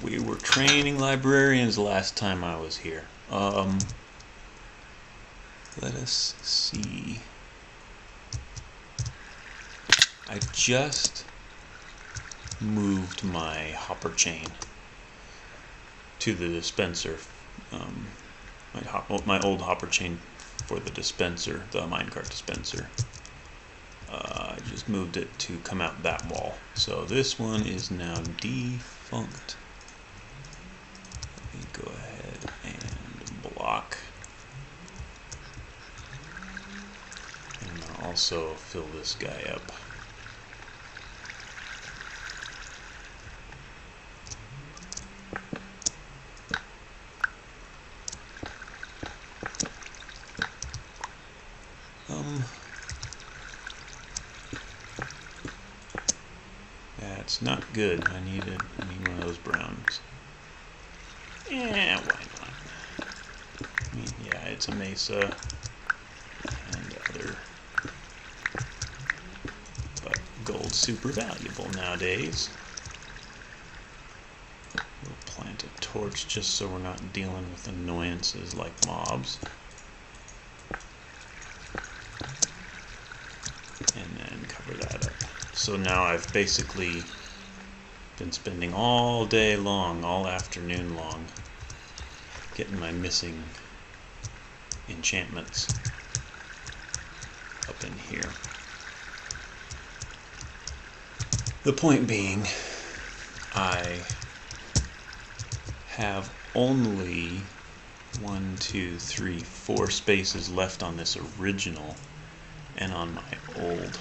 We were training librarians last time I was here. Let us see. I just moved my hopper chain to the dispenser. My old hopper chain for the dispenser, the minecart dispenser. I just moved it to come out that wall. So this one is now defunct. Let me go ahead and block. And I'll also fill this guy up. That's not good. I need one of those browns. Yeah, why not? I mean, yeah, it's a mesa and other, but gold's super valuable nowadays. We'll plant a torch just so we're not dealing with annoyances like mobs. And then cover that up. So now I've basically been spending all day long, all afternoon long, getting my missing enchantments up in here. The point being, I have only 1, 2, 3, 4 spaces left on this original and on my old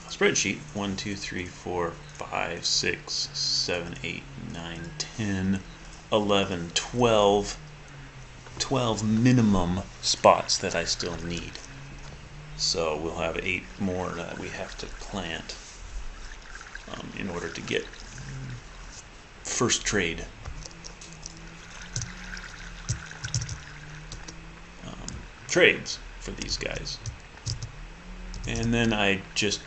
spreadsheet. 1, 2, 3, 4, 5, 6, 7, 8, 9, 10, 11, 12 minimum spots that I still need. So we'll have 8 more that we have to plant in order to get first trade. Trades for these guys. And then I just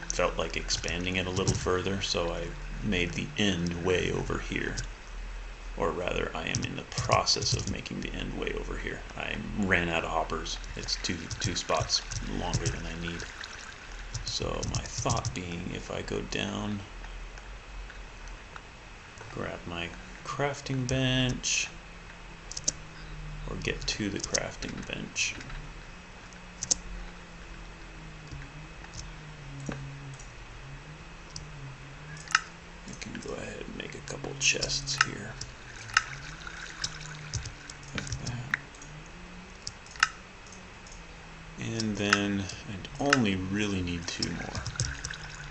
felt like expanding it a little further, so I made the end way over here. Or rather, I am in the process of making the end way over here. I ran out of hoppers. It's two spots longer than I need. So my thought being, if I go down, grab my crafting bench, or get to the crafting bench. I can go ahead and make a couple chests here. Like that. And then I only really need 2 more.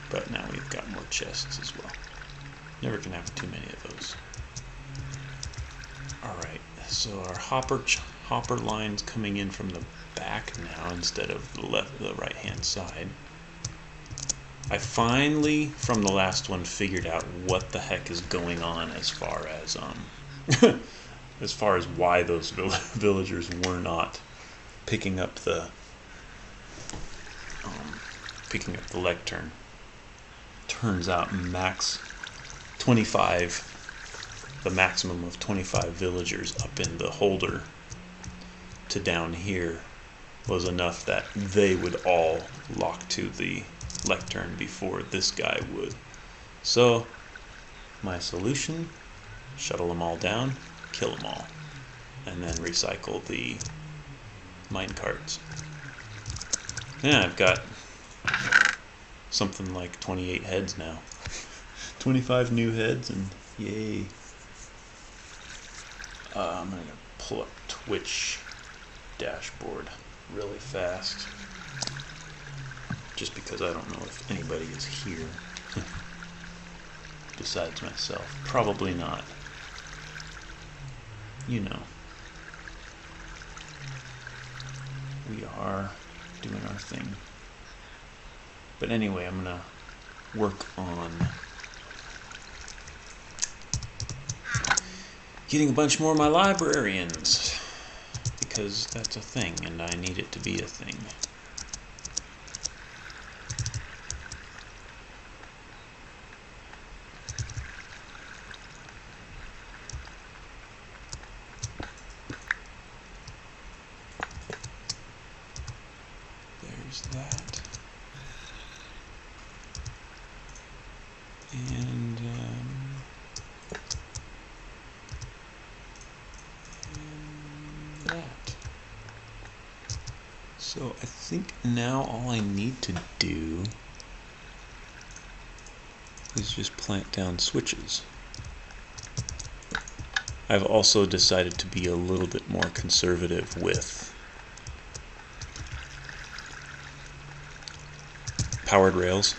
But now we've got more chests as well. Never can have too many of those. Alright, so our hopper line's coming in from the back now instead of the right hand side. I finally, from the last one, figured out what the heck is going on as far as as far as why those villagers were not picking up the lectern. Turns out the maximum of 25 villagers up in the holder to down here was enough that they would all lock to the lectern before this guy would. So my solution, shuttle them all down, kill them all, and then recycle the minecarts. Yeah, I've got something like 28 heads now. 25 new heads, and yay. I'm going to pull up Twitch dashboard really fast, just because I don't know if anybody is here besides myself. Probably not. You know. We are doing our thing. But anyway, I'm going to work on getting a bunch more of my librarians, because that's a thing, and I need it to be a thing. there's that. And that. So I think now all I need to do is just plant down switches. I've also decided to be a little bit more conservative with powered rails.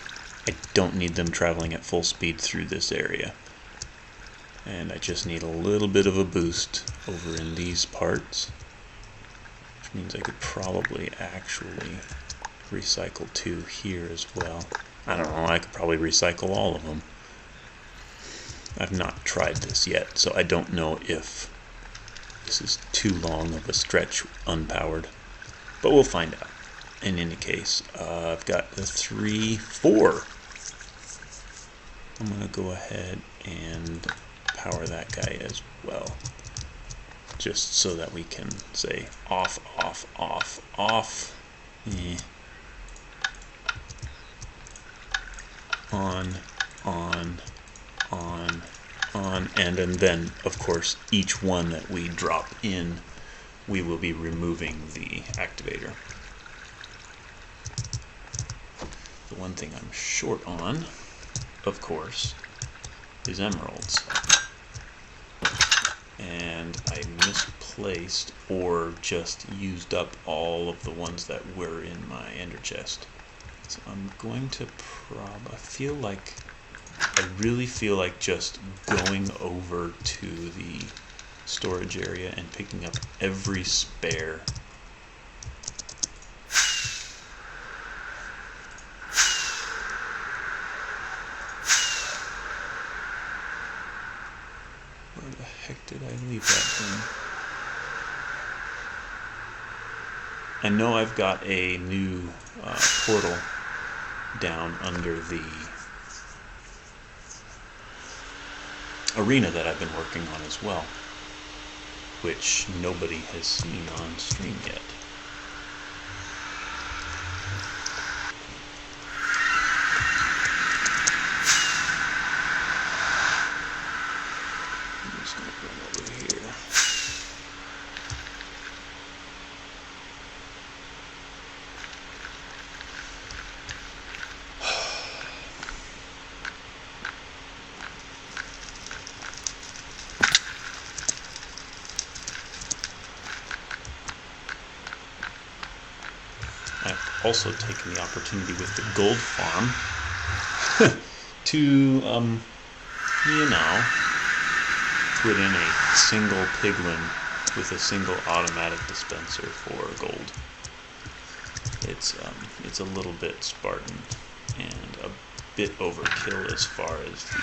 I don't need them traveling at full speed through this area. And I just need a little bit of a boost over in these parts, which means I could probably actually recycle 2 here as well. I don't know, I could probably recycle all of them. I've not tried this yet, so I don't know if this is too long of a stretch unpowered, but we'll find out. In any case, I've got the 3, 4. I'm going to go ahead and power that guy as well, just so that we can say off, off, off, off, on, and then of course each one that we drop in, we will be removing the activator. The one thing I'm short on, of course, is emeralds. And I misplaced or just used up all of the ones that were in my ender chest. So I'm going to I really feel like just going over to the storage area and picking up every spare. Where the heck did I leave that thing? I know I've got a new portal down under the arena that I've been working on as well, which nobody has seen on stream yet. I'm just going to run over here. I've also taken the opportunity with the gold farm to, put in a single piglin with a single automatic dispenser for gold. It's a little bit Spartan and a bit overkill as far as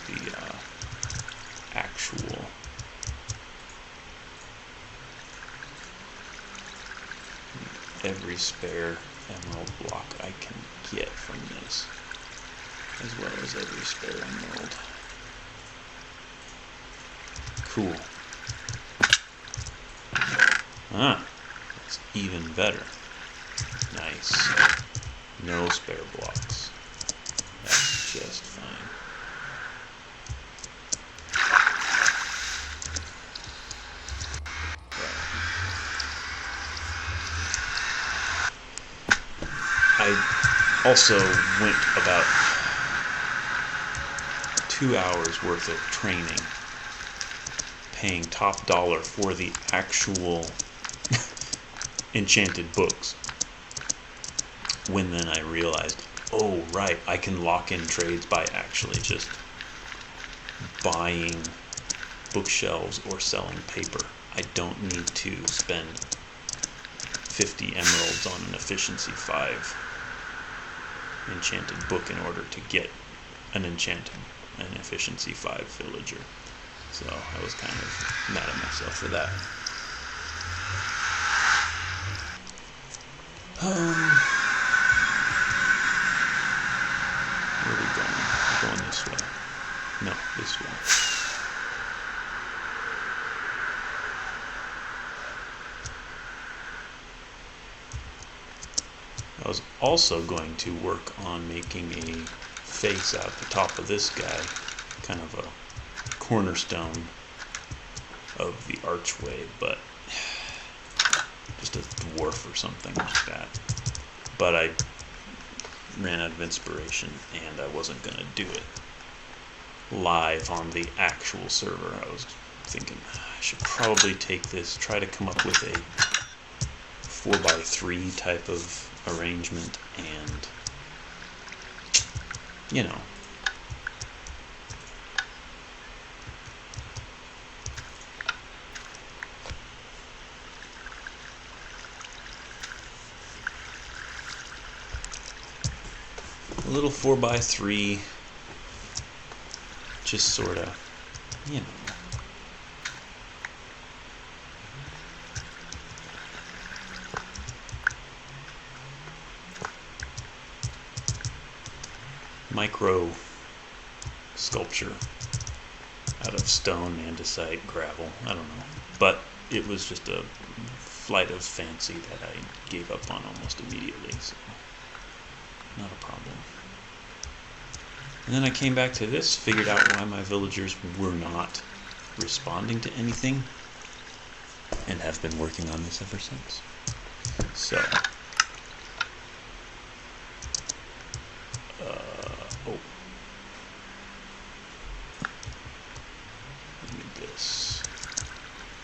the actual every spare emerald block I can get from this, as well as every spare emerald. Cool. That's even better. Nice. No spare blocks. That's just fine. I also went about 2 hours worth of training, paying top dollar for the actual enchanted books, when then I realized, oh right, I can lock in trades by actually just buying bookshelves or selling paper. I don't need to spend 50 emeralds on an efficiency 5 enchanted book in order to get an efficiency 5 villager. So I was kind of mad at myself for that. Where are we going? We're going this way. No, this way. I was also going to work on making a face out the top of this guy, kind of a cornerstone of the archway, but just a dwarf or something like that. But I ran out of inspiration and I wasn't going to do it live on the actual server. I was thinking I should probably take this, try to come up with a 4x3 type of arrangement, and you know, a little 4x3, just sort of, you know, micro sculpture out of stone, andesite, gravel, I don't know. But it was just a flight of fancy that I gave up on almost immediately, so not a problem. And then I came back to this, figured out why my villagers were not responding to anything, and have been working on this ever since. So,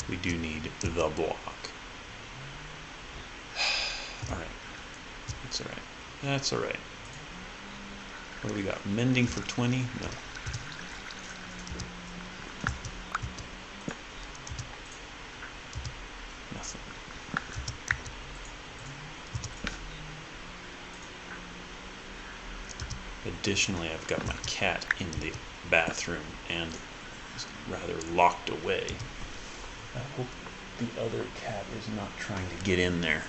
we do need the block. Alright. That's alright. That's alright. What do we got? Mending for 20? No. Nothing. Additionally, I've got my cat in the bathroom and is rather locked away. I hope the other cat is not trying to get in there.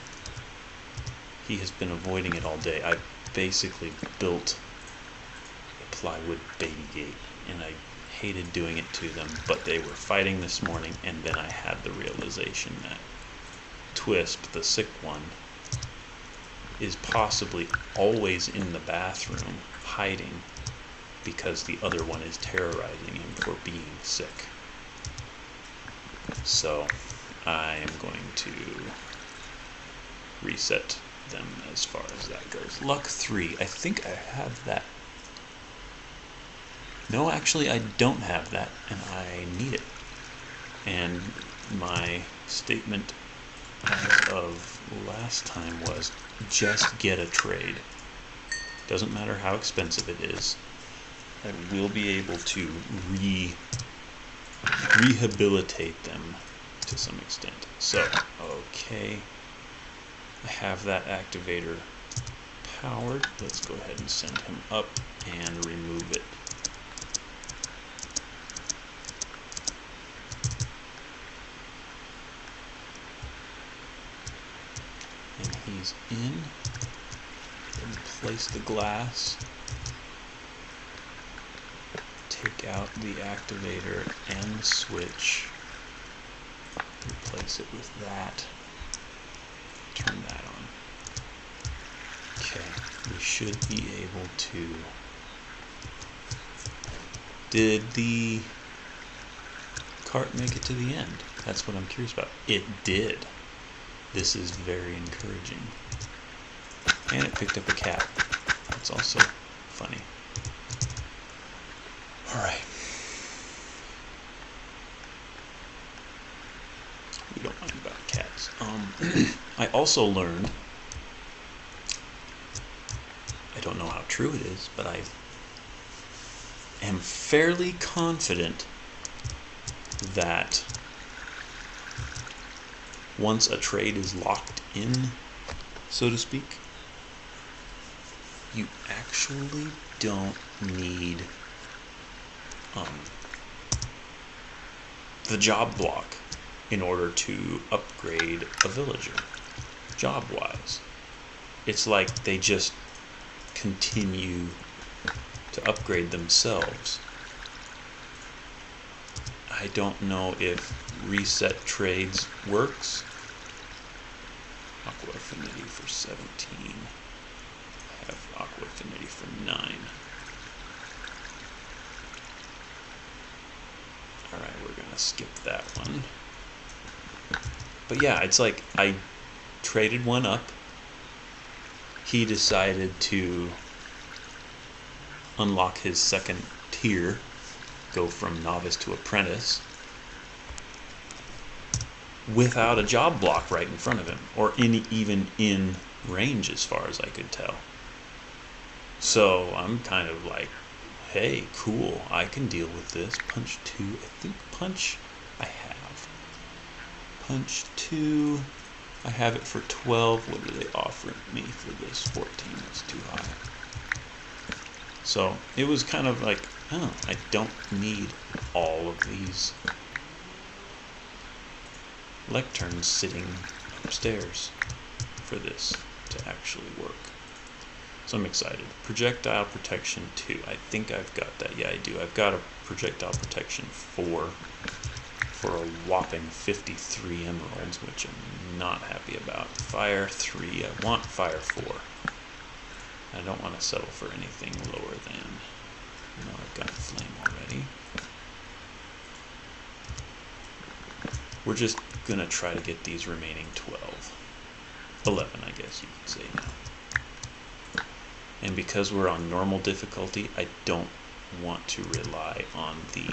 He has been avoiding it all day. I basically built a plywood baby gate, and I hated doing it to them, but they were fighting this morning, and then I had the realization that Twisp, the sick one, is possibly always in the bathroom hiding because the other one is terrorizing him for being sick. So I am going to reset them as far as that goes. Luck 3. I think I have that. No, actually I don't have that, and I need it. And my statement of last time was just get a trade. Doesn't matter how expensive it is. I will be able to rehabilitate them to some extent. So, okay, I have that activator powered. Let's go ahead and send him up and remove it. And he's in. And place the glass. Take out the activator and the switch. Replace it with that. Turn that on. Okay, we should be able to. Did the cart make it to the end? That's what I'm curious about. It did. This is very encouraging. And it picked up a cat. That's also funny. Alright. We don't mind about cats. I also learned, I don't know how true it is, but I am fairly confident that once a trade is locked in, so to speak, you actually don't need the job block in order to upgrade a villager, job-wise. It's like they just continue to upgrade themselves. I don't know if reset trades works. Aqua affinity for 17. have Aqua Affinity for 9. Alright, we're gonna skip that one. But yeah, it's like I traded one up. He decided to unlock his second tier, go from novice to apprentice, without a job block right in front of him, or even in range as far as I could tell. So I'm kind of like, hey, cool, I can deal with this. Punch 2, I think punch I have. Punch 2, I have it for 12. What do they offer me for this? 14, that's too high. So it was kind of like, oh, I don't need all of these lecterns sitting upstairs for this to actually work. So I'm excited. Projectile protection 2. I think I've got that. Yeah, I do. I've got a projectile protection 4 for a whopping 53 emeralds, which I'm not happy about. Fire 3. I want fire 4. I don't want to settle for anything lower than... No, I've got flame already. We're just going to try to get these remaining 12. 11, I guess you could say now. And because we're on normal difficulty, I don't want to rely on the...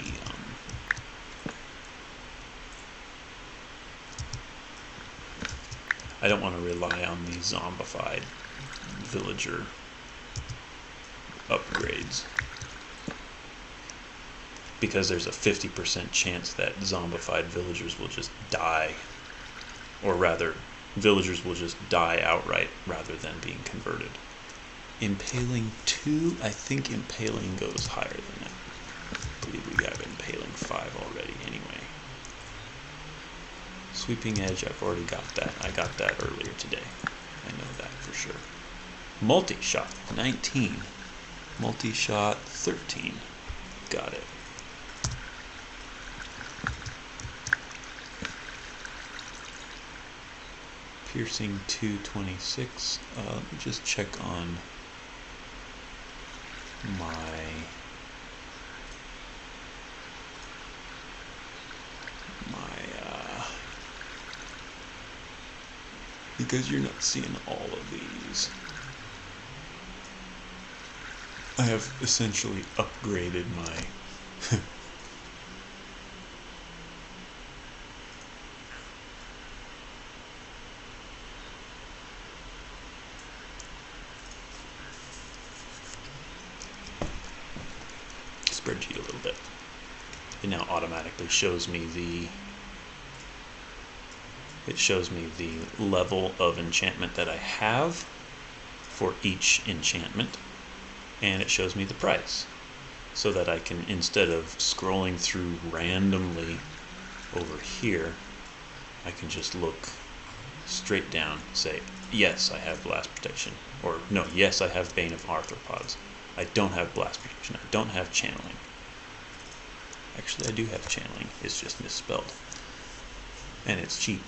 I don't want to rely on the zombified villager upgrades, because there's a 50% chance that zombified villagers will just die, or rather, villagers will just die outright rather than being converted. Impaling 2, I think impaling goes higher than that. I believe we have impaling 5 already anyway. Sweeping edge, I've already got that. I got that earlier today. I know that for sure. Multi-shot, 19. Multi-shot, 13. Got it. Piercing 226. Let me just check on my... because you're not seeing all of these. I have essentially upgraded my spreadsheet a little bit. It now automatically shows me the level of enchantment that I have for each enchantment, and it shows me the price, so that I can, instead of scrolling through randomly over here, I can just look straight down, say, yes, I have blast protection, or no, yes, I have Bane of Arthropods. I don't have blast protection. I don't have channeling. Actually, I do have channeling. It's just misspelled, and it's cheap.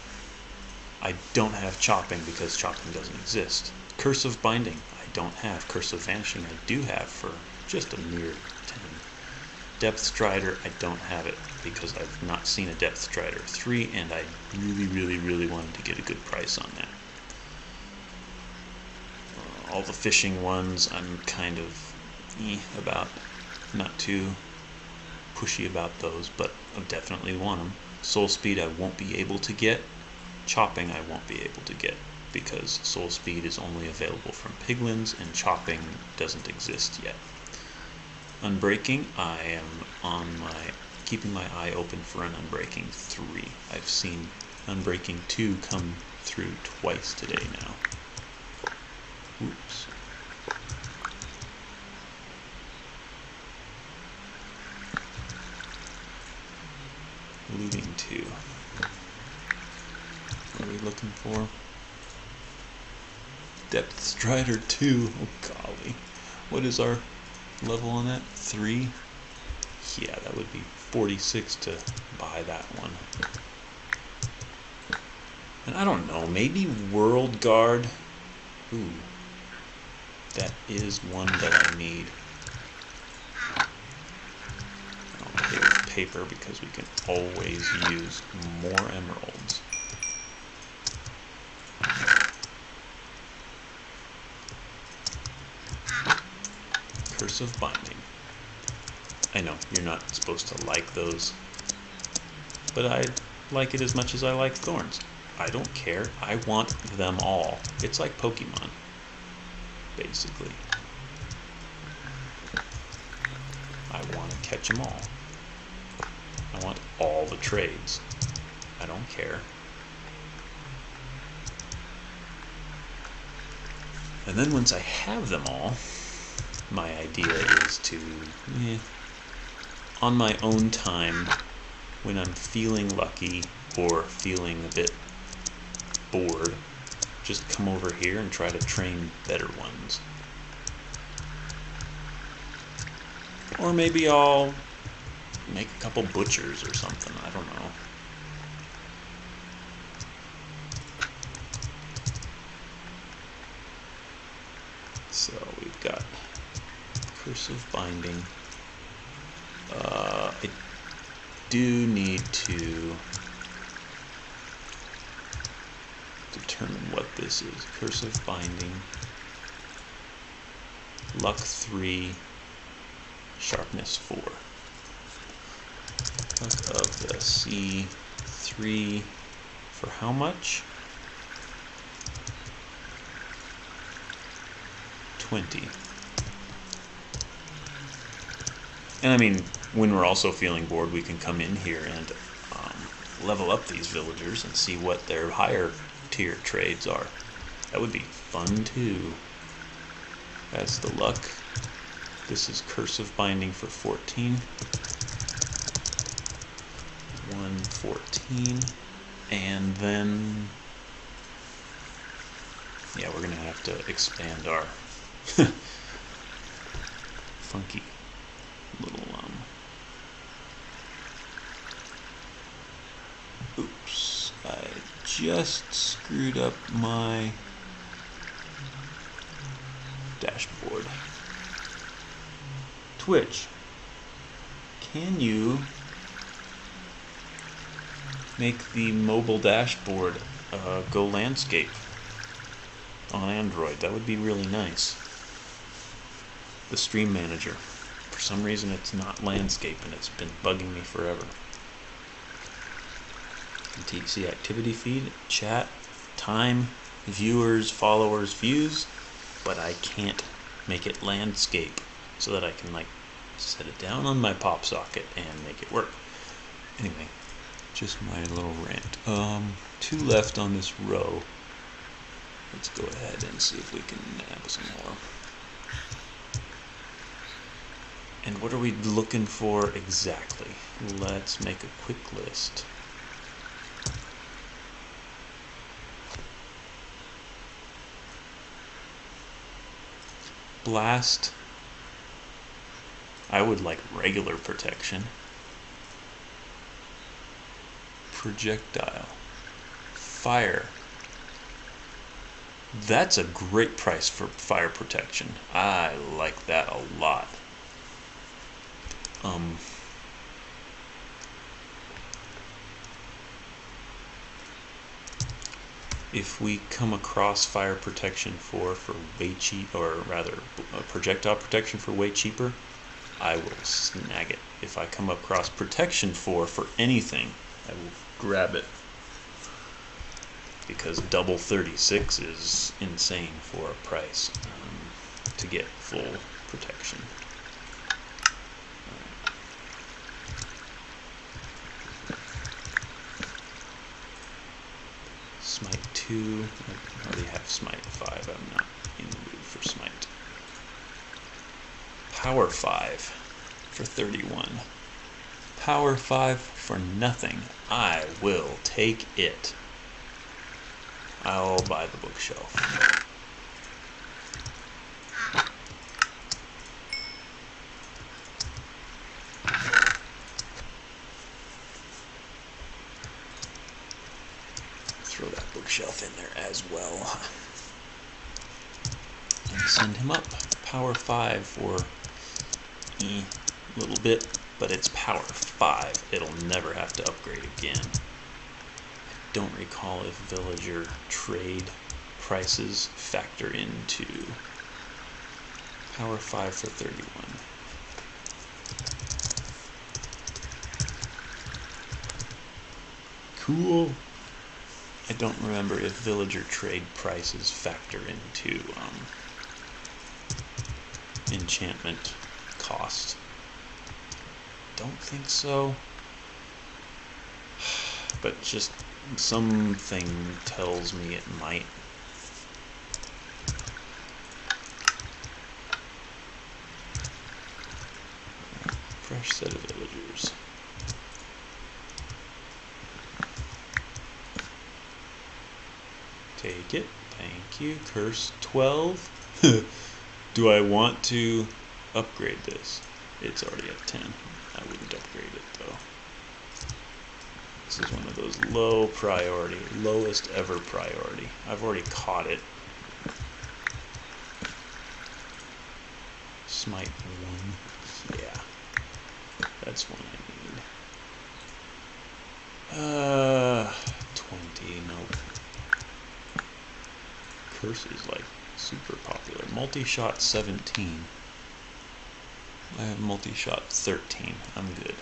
I don't have chopping because chopping doesn't exist. Curse of Binding, I don't have. Curse of Vanishing, I do have for just a mere 10. Depth Strider, I don't have it because I've not seen a Depth Strider 3, and I really wanted to get a good price on that. All the fishing ones, I'm kind of about, not too pushy about those, but I definitely want them. Soul Speed I won't be able to get. Chopping I won't be able to get because Soul Speed is only available from piglins and chopping doesn't exist yet. Unbreaking, I am keeping my eye open for an Unbreaking 3. I've seen Unbreaking 2 come through twice today now. Oops. Looting 2. What are we looking for? Depth Strider 2. Oh golly. What is our level on that? 3? Yeah, that would be 46 to buy that one. And I don't know, maybe World Guard. Ooh. That is one that I need. I'll pay with paper because we can always use more emeralds. Cursive binding. I know, you're not supposed to like those, but I like it as much as I like thorns. I don't care. I want them all. It's like Pokemon, basically. I want to catch them all. I want all the trades. I don't care. And then once I have them all, my idea is to, on my own time, when I'm feeling lucky or feeling a bit bored, just come over here and try to train better ones. Or maybe I'll make a couple butchers or something, I don't know. So we've got cursive binding. I do need to determine what this is. Cursive binding, luck 3, sharpness 4. Luck of the sea 3 for how much? 20. And I mean, when we're also feeling bored, we can come in here and level up these villagers and see what their higher tier trades are. That would be fun too. That's the luck. This is cursive binding for 14. 114. And then, yeah, we're gonna have to expand our funky little oops, I just screwed up my dashboard. Twitch, can you make the mobile dashboard go landscape on Android? That would be really nice. The stream manager. For some reason it's not landscape and it's been bugging me forever. TC activity feed, chat, time, viewers, followers, views, but I can't make it landscape so that I can like set it down on my pop socket and make it work. Anyway, just my little rant. 2 left on this row. Let's go ahead and see if we can nab some more. And what are we looking for exactly? Let's make a quick list. Blast. I would like regular protection. Projectile. Fire. That's a great price for fire protection. I like that a lot. If we come across fire protection 4 for way cheap, or rather projectile protection for way cheaper, I will snag it. If I come across protection 4 for anything, I will grab it. Because double 36 is insane for a price to get full protection. Smite 2, I already have Smite 5, I'm not in the mood for Smite. Power 5 for 31. Power 5 for nothing. I will take it. I'll buy the bookshelf. Throw that bookshelf in there as well. Send him up. Power 5 for a little bit, but it's power 5. It'll never have to upgrade again. I don't recall if villager trade prices factor into power 5 for 31. Cool. I don't remember if villager trade prices factor into enchantment cost. Don't think so. But just something tells me it might. Fresh set of villagers. Take it. Thank you. Curse 12. Do I want to upgrade this? It's already at 10. I wouldn't upgrade it though. This is one of those low priority, lowest ever priority. I've already caught it. Smite 1. Yeah. That's one I need. 20. Nope. Curse is like super popular. Multi-shot 17. I have multi-shot 13. I'm good.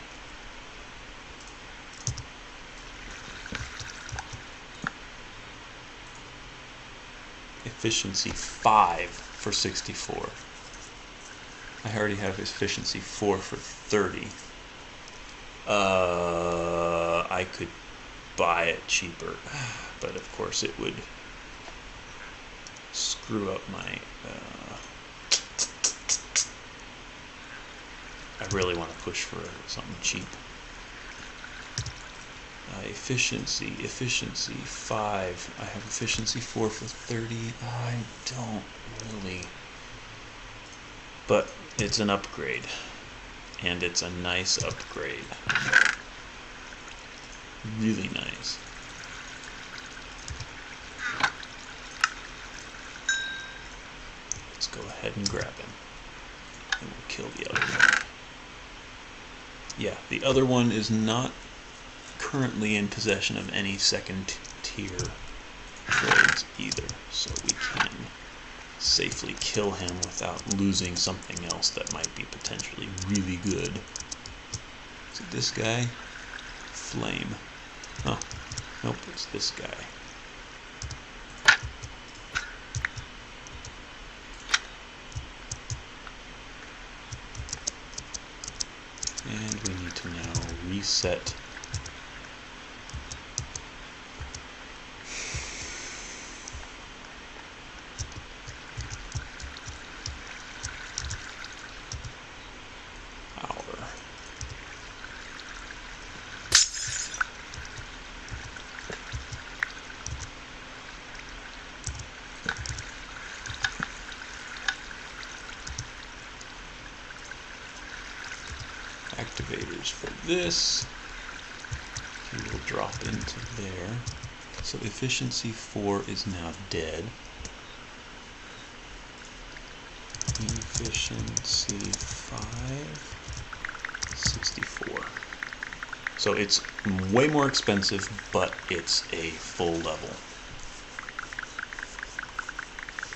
Efficiency 5 for 64. I already have efficiency 4 for 30. I could buy it cheaper, but of course it would screw up my I really want to push for something cheap. Efficiency 5. I have efficiency 4 for 30. I don't really, but it's an upgrade, and it's a nice upgrade. Really nice. Let's go ahead and grab him, and we'll kill the other one. Yeah, the other one is not currently in possession of any second tier trades either, so we can safely kill him without losing something else that might be potentially really good. Is it this guy? Flame. Oh, nope, it's this guy. And we need to now reset our activators for this. He will drop into there. So efficiency 4 is now dead. Efficiency 5, 64. So it's way more expensive, but it's a full level,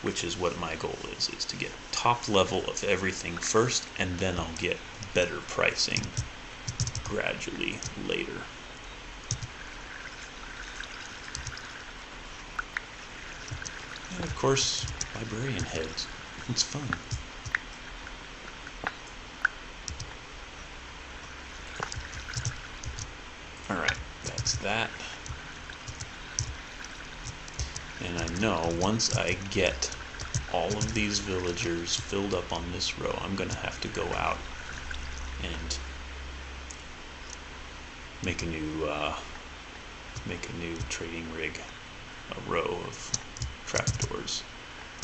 which is what my goal is to get top level of everything first, and then I'll get better pricing gradually later. And of course, librarian heads. It's fun. Alright, that's that. And I know once I get all of these villagers filled up on this row, I'm going to have to go out and make a new trading rig, a row of trapdoors,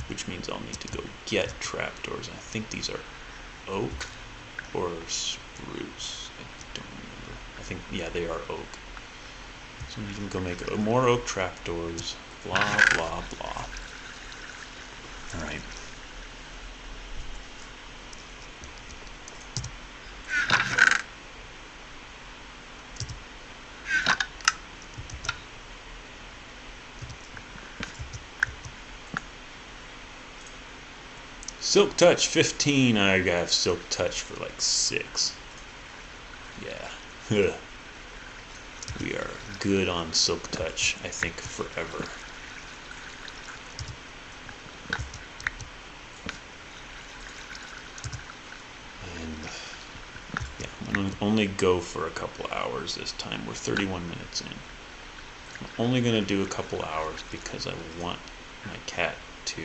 which means I'll need to go get trapdoors. I think these are oak or spruce. I don't remember. I think, yeah, they are oak. So we can go make more oak trapdoors. Blah blah blah. All right. Silk Touch 15. I have Silk Touch for like 6. Yeah. We are good on Silk Touch, I think, forever. And yeah, I'm going to only go for a couple hours this time. We're 31 minutes in. I'm only going to do a couple hours because I want my cat to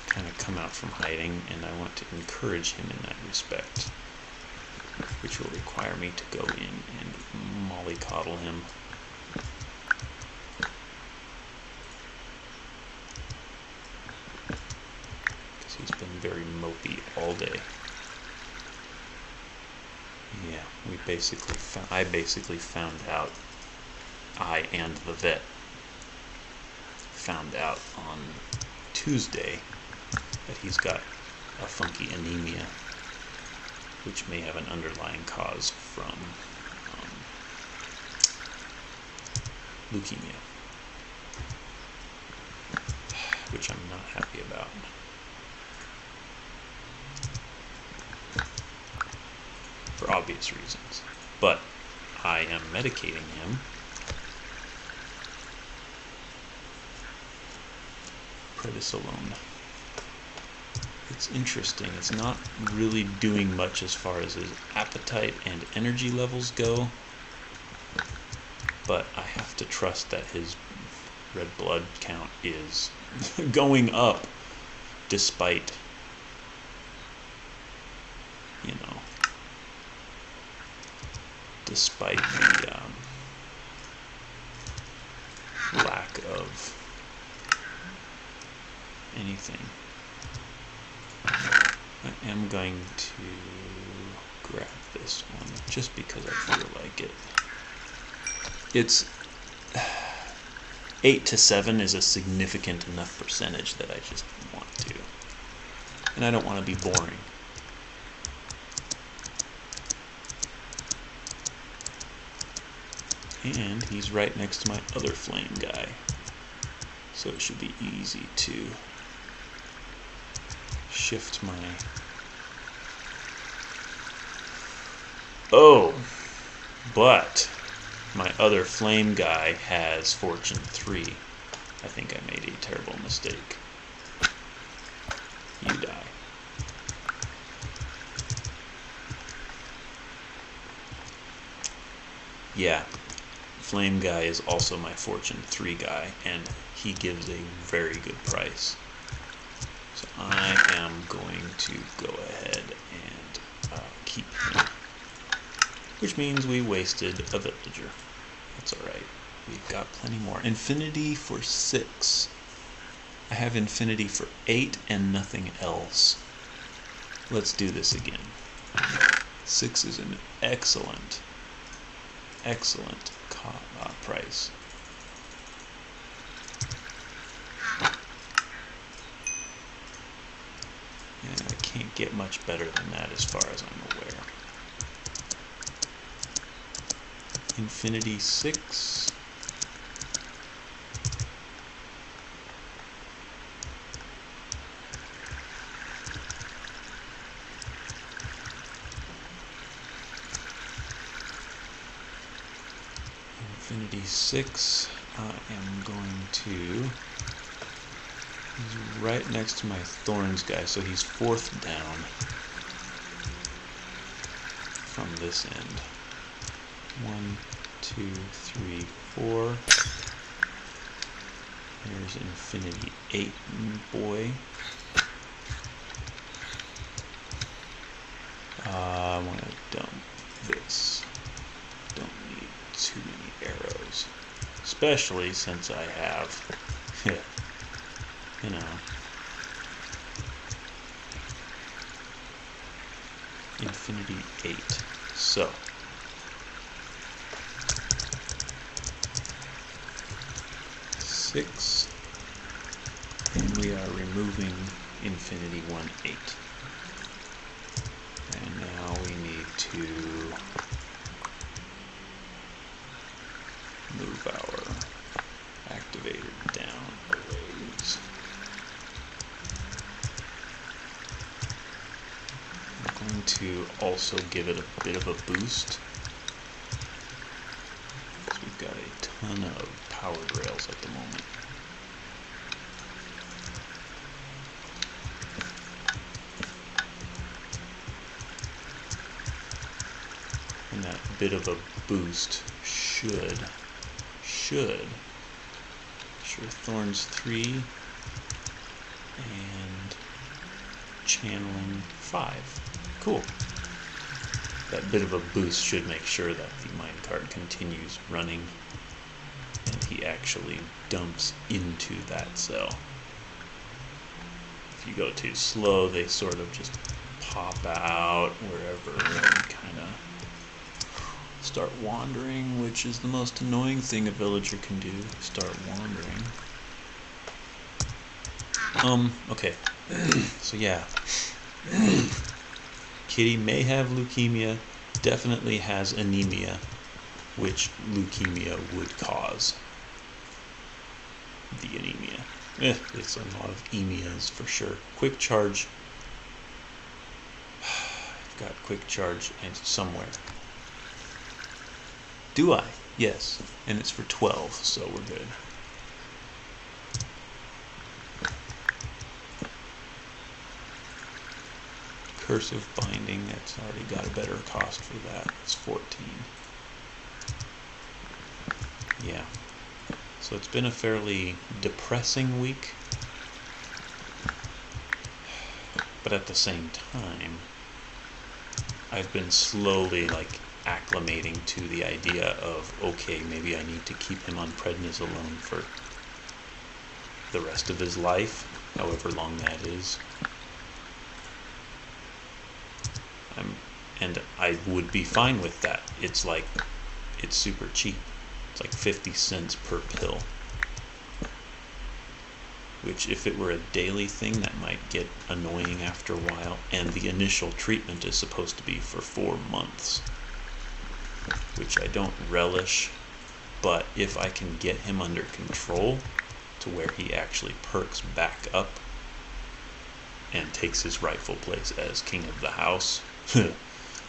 kind of come out from hiding, and I want to encourage him in that respect, which will require me to go in and mollycoddle him. Because he's been very mopey all day. Yeah, I basically found out, I and the vet found out on Tuesday that he's got a funky anemia, which may have an underlying cause from leukemia, which I'm not happy about. For obvious reasons. But I am medicating him. Prednisolone. It's interesting. It's not really doing much as far as his appetite and energy levels go, but I have to trust that his red blood count is going up despite, despite the lack of anything. I am going to grab this one just because I feel like it. It's 8 to 7 is a significant enough percentage that I just want to. And I don't want to be boring. And he's right next to my other flame guy. So it should be easy to shift my... Oh! But my other flame guy has Fortune 3. I think I made a terrible mistake. You die. Yeah. Flame guy is also my Fortune 3 guy, and he gives a very good price. So I am going to go ahead and keep him. Which means we wasted a villager. That's alright. We've got plenty more. Infinity for 6. I have infinity for 8 and nothing else. Let's do this again. 6 is an excellent price. And I can't get much better than that as far as I'm aware. Infinity 6. Infinity 6. I am going to... He's right next to my Thorns guy, so he's 4th down from this end. 1, 2, 3, 4. There's Infinity 8, boy. I want to dump this. Don't need too many arrows. Especially since I have, Infinity 8. So, six, and we are removing Infinity 1, 8. And now we need to move our elevator down a ways. I'm going to also give it a bit of a boost. Because we've got a ton of powered rails at the moment. And that bit of a boost should sure Thorns 3 and channeling 5. Cool. That bit of a boost should make sure that the minecart continues running and he actually dumps into that cell. If you go too slow, they sort of just pop out wherever and kind of start wandering, which is the most annoying thing a villager can do, start wandering. Okay. So yeah. Kitty may have leukemia, definitely has anemia, which leukemia would cause the anemia. It's a lot of emias for sure. Quick charge. I've got quick charge somewhere. Do I? Yes. And it's for 12, so we're good. Cursive binding, that's already got a better cost for that. It's 14. Yeah. So it's been a fairly depressing week. But at the same time, I've been slowly acclimating to the idea of, okay, maybe I need to keep him on prednisolone for the rest of his life, however long that is. And I would be fine with that. It's super cheap. It's like 50 cents per pill. Which, if it were a daily thing, that might get annoying after a while. And the initial treatment is supposed to be for 4 months. Which I don't relish. But if I can get him under control to where he actually perks back up and takes his rightful place as king of the house,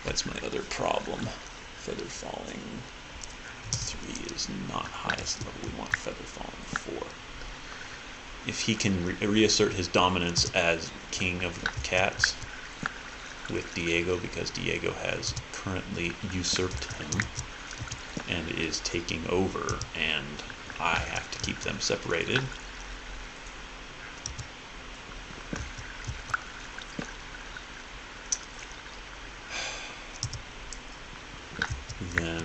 that's my other problem. Feather falling 3 is not highest level. We want feather falling 4. If he can reassert his dominance as king of cats with Diego, because Diego has currently usurped him and is taking over, and I have to keep them separated. Then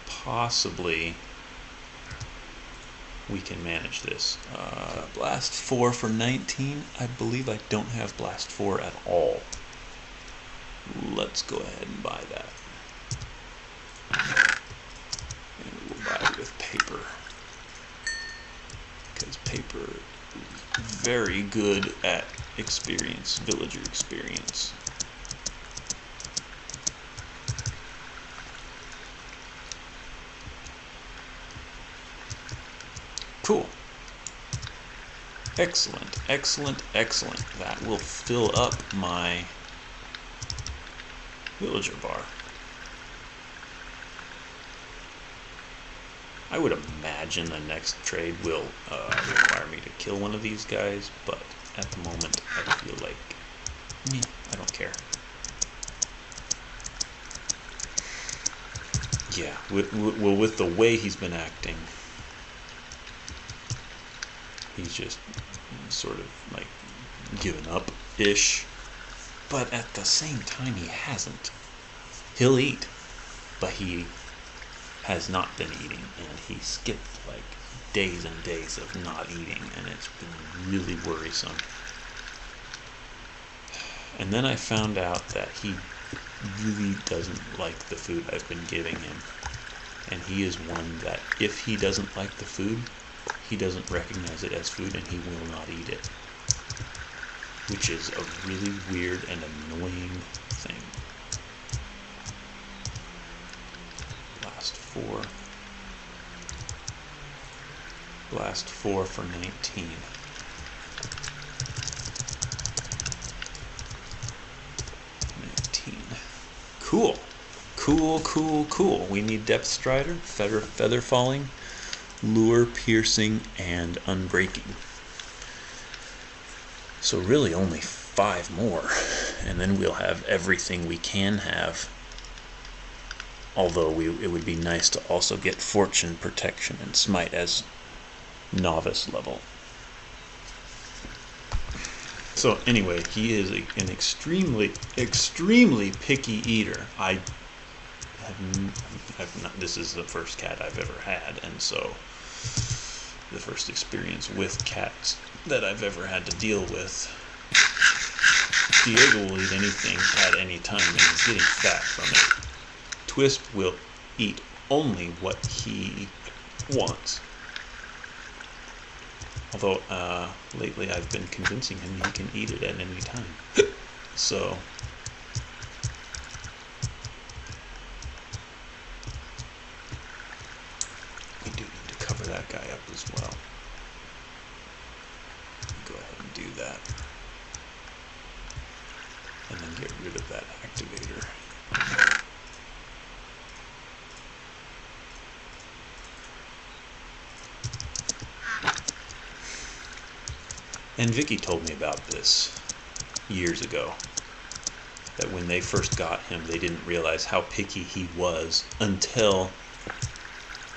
possibly we can manage this. Blast 4 for 19. I believe I don't have Blast 4 at all. Let's go ahead and buy that. And we'll buy it with paper. Because paper is very good at experience, villager experience. Cool. Excellent, excellent, excellent. That will fill up my villager bar. I would imagine the next trade will require me to kill one of these guys, but at the moment I feel like, I don't care. Yeah, with the way he's been acting, he's just sort of given up-ish. But at the same time, he hasn't. He'll eat, but he has not been eating, and he skipped days and days of not eating, and it's been really worrisome. And then I found out that he really doesn't like the food I've been giving him. And he is one that, if he doesn't like the food, he doesn't recognize it as food, and he will not eat it. Which is a really weird and annoying thing. 4. Blast 4 for 19. Cool. Cool, cool, cool. We need Depth Strider, Feather Falling, Lure, Piercing, and Unbreaking. So really only 5 more, and then we'll have everything we can have. Although it would be nice to also get Fortune, Protection, and Smite as novice level. So anyway, he is an extremely picky eater. This is the first cat I've ever had, and so the first experience with cats that I've ever had to deal with. Diego will eat anything at any time, and he's getting fat from it. Twist will eat only what he wants. Although, lately I've been convincing him he can eat it at any time. So, we do need to cover that guy up as well. Go ahead and do that. And then get rid of that activator. And Vicky told me about this years ago, that when they first got him, they didn't realize how picky he was until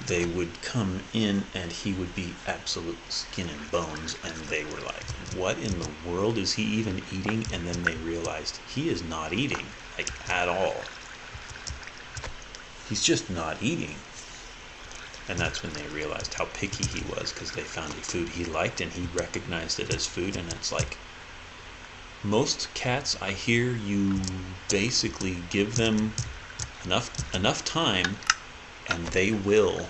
they would come in and he would be absolute skin and bones, and they were like, what in the world is he even eating? And then they realized he is not eating, like, at all. He's just not eating. And that's when they realized how picky he was, because they found a food he liked and he recognized it as food. And it's like, most cats, I hear you basically give them enough time and they will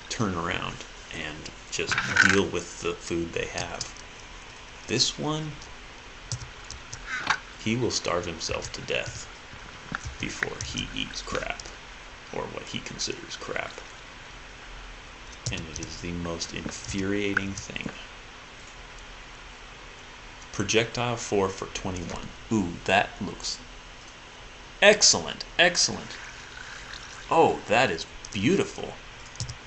turn around and just deal with the food they have. This one, he will starve himself to death before he eats crap, or what he considers crap. And it is the most infuriating thing. Projectile 4 for 21. Ooh, that looks excellent, excellent. Oh, that is beautiful.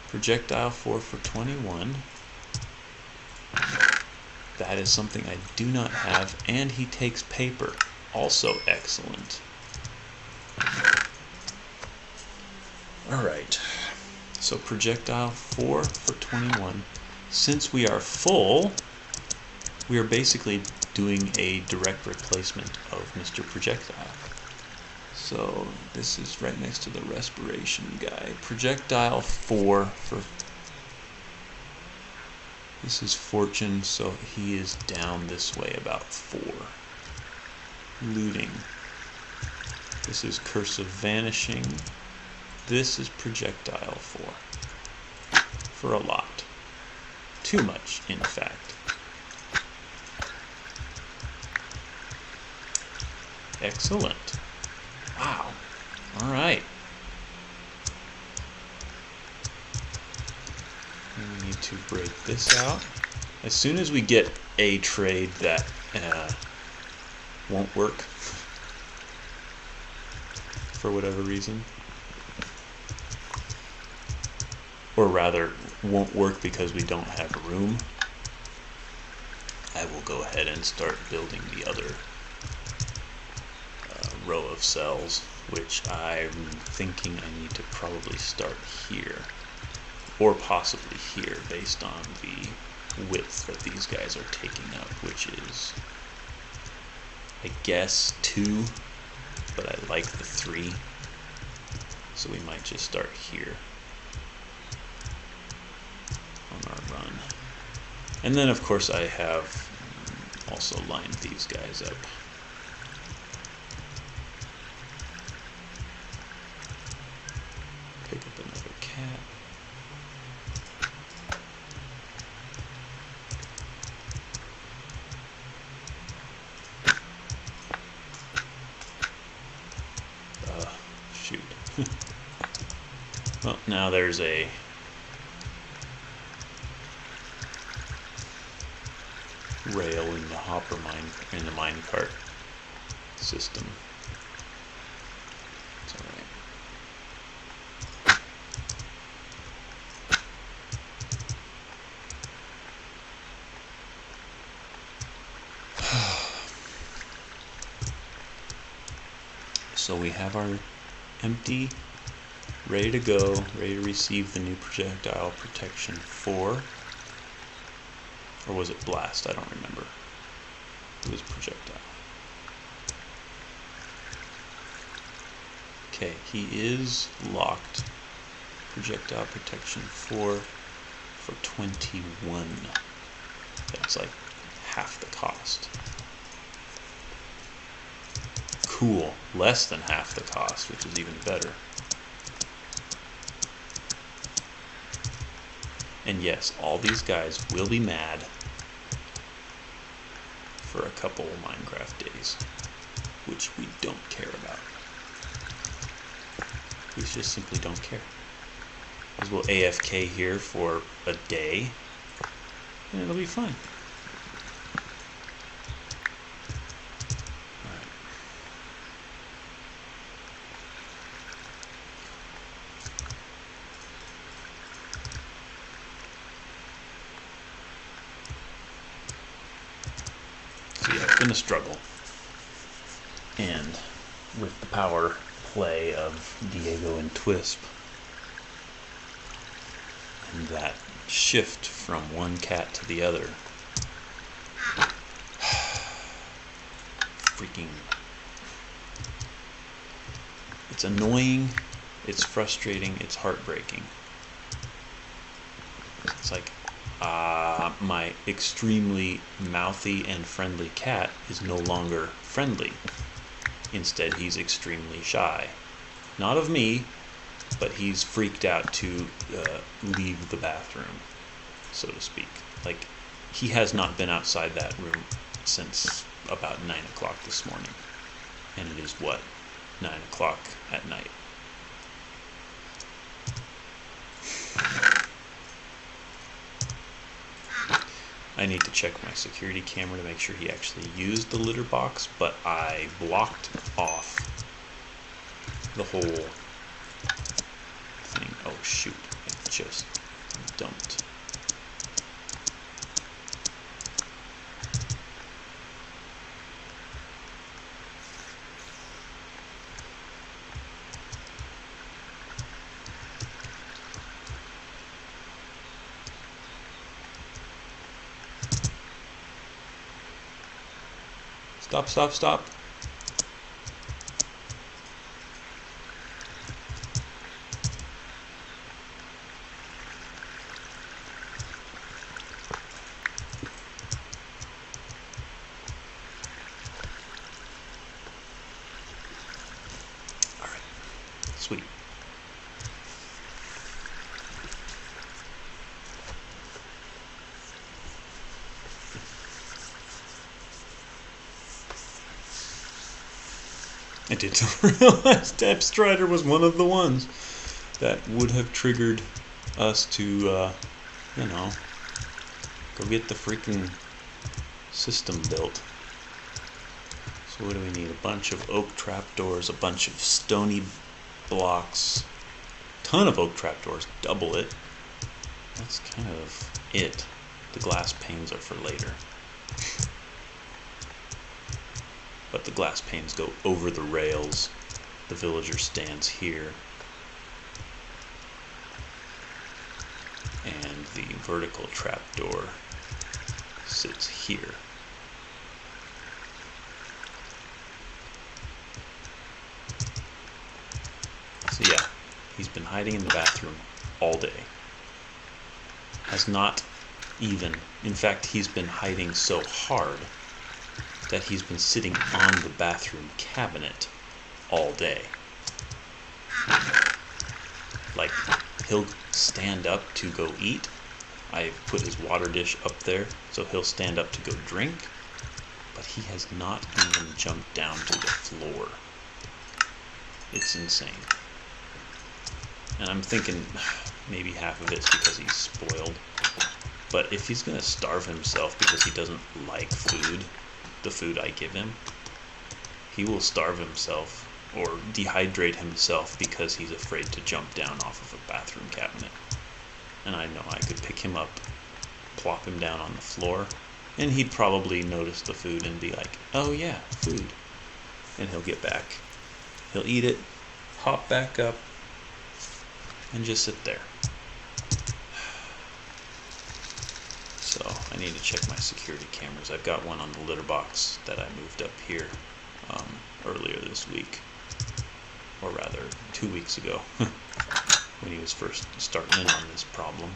Projectile 4 for 21. That is something I do not have, and he takes paper. Also excellent. Alright. So projectile 4 for 21. Since we are full, we are basically doing a direct replacement of Mr. Projectile. So this is right next to the respiration guy. Projectile 4 for... This is Fortune, so he is down this way about 4. Looting. This is Curse of Vanishing. This is Projectile 4. For a lot. Too much, in fact. Excellent. Wow. Alright. We need to break this out. As soon as we get a trade that won't work, for whatever reason, or rather won't work because we don't have room, I will go ahead and start building the other row of cells, which I'm thinking I need to probably start here, or possibly here, based on the width that these guys are taking up, which is, I guess, 2, but I like the 3, so we might just start here on our run. And then of course I have also lined these guys up. Pick up another cat. Shoot. Well, now there's a rail in the hopper in the minecart system. It's all right. So we have our empty, ready to go, ready to receive the new projectile protection 4. Or was it blast? I don't remember. It was projectile. Okay, he is locked. Projectile protection 4 for 21. That's like half the cost. Cool. Less than half the cost, which is even better. And yes, all these guys will be mad for a couple Minecraft days, which we don't care about. We just simply don't care. Because we'll AFK here for a day, and it'll be fine. It's been a struggle, and with the power play of Diego and Twisp, and that shift from one cat to the other, freaking, it's annoying, it's frustrating, it's heartbreaking. It's like, my extremely mouthy and friendly cat is no longer friendly. Instead, he's extremely shy. Not of me, but he's freaked out to leave the bathroom, so to speak. Like, he has not been outside that room since about 9 o'clock this morning. And it is what? 9 o'clock at night. I need to check my security camera to make sure he actually used the litter box, but I blocked off the whole thing. Oh shoot, I just dumped. Stop, stop, stop. All right, sweet. I didn't realize Depth Strider was one of the ones that would have triggered us to, you know, go get the freaking system built. So what do we need? A bunch of oak trapdoors, a bunch of stony blocks, ton of oak trapdoors, double it. That's kind of it. The glass panes are for later. But the glass panes go over the rails. The villager stands here. And the vertical trapdoor sits here. So yeah, he's been hiding in the bathroom all day. Has not even, in fact, he's been hiding so hard that he's been sitting on the bathroom cabinet all day. Like, he'll stand up to go eat. I've put his water dish up there, so he'll stand up to go drink, but he has not even jumped down to the floor. It's insane. And I'm thinking maybe half of it's because he's spoiled. But if he's going to starve himself because he doesn't like food, the food I give him, he will starve himself or dehydrate himself because he's afraid to jump down off of a bathroom cabinet. And I know I could pick him up, plop him down on the floor, and he'd probably notice the food and be like, oh yeah, food. And he'll get back. He'll eat it, hop back up, and just sit there. So I need to check my security cameras. I've got one on the litter box that I moved up here earlier this week, or rather 2 weeks ago, when he was first starting in on this problem.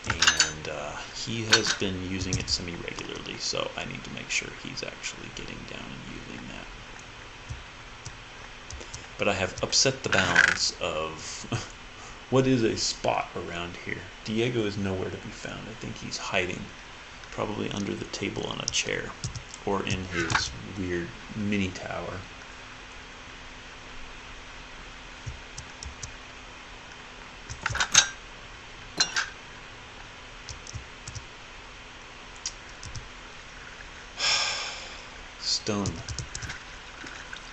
And he has been using it semi-regularly, so I need to make sure he's actually getting down and using that. But I have upset the balance of what is a spot around here. Diego is nowhere to be found. I think he's hiding, probably under the table on a chair, or in his weird mini tower. Stone.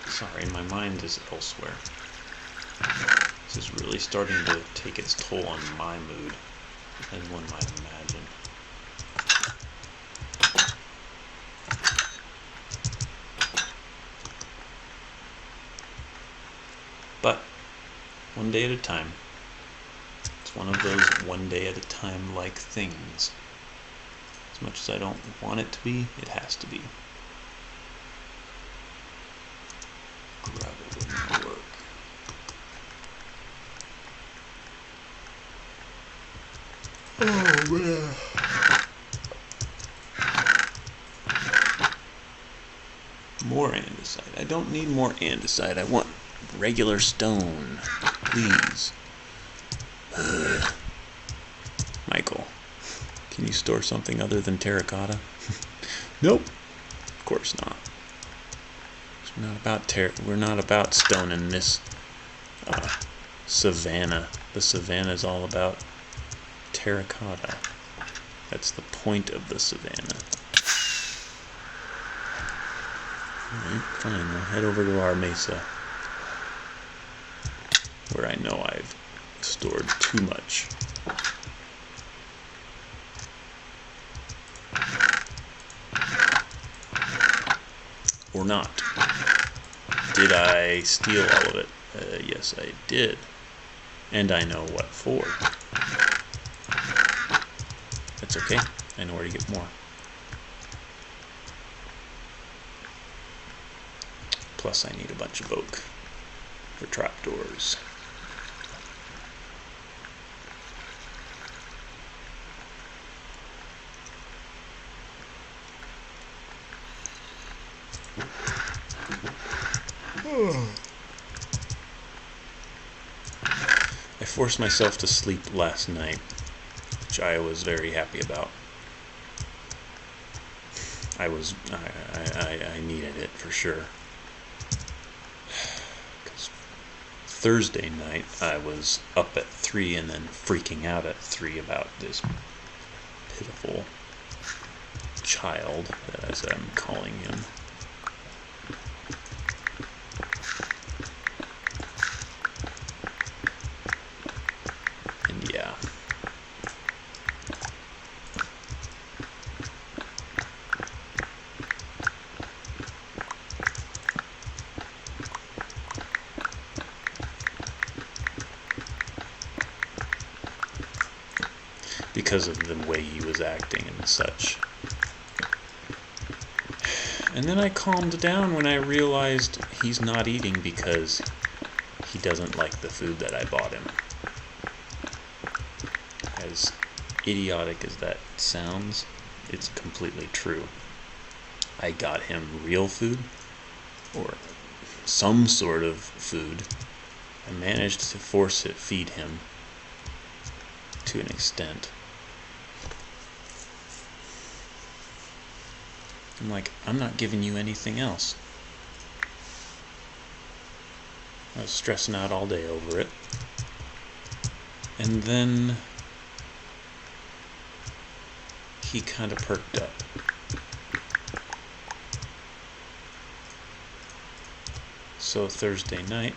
Sorry, my mind is elsewhere. This is really starting to take its toll on my mood, as one might imagine. But, one day at a time. It's one of those one day at a time like things. As much as I don't want it to be, it has to be. Gravel wouldn't work. Oh man. More andesite. I don't need more andesite. I want regular stone. Please. Michael, can you store something other than terracotta? Nope. Of course not. We're not about stone in this savannah. The savannah is all about terracotta. That's the point of the savannah. Alright, fine. We'll head over to our mesa, where I know I've stored too much. Or not. Did I steal all of it? Yes, I did. And I know what for. That's okay. I know where to get more. Plus, I need a bunch of oak for trapdoors. I forced myself to sleep last night, which I was very happy about. I needed it for sure. Because Thursday night I was up at 3 and then freaking out at 3 about this pitiful child, as I'm calling him. And yeah. Because of the way he was acting and such. And then I calmed down when I realized he's not eating because he doesn't like the food that I bought him. As idiotic as that sounds, it's completely true. I got him real food, or some sort of food. I managed to feed him to an extent. I'm like, I'm not giving you anything else. I was stressing out all day over it. And then he kind of perked up. So Thursday night,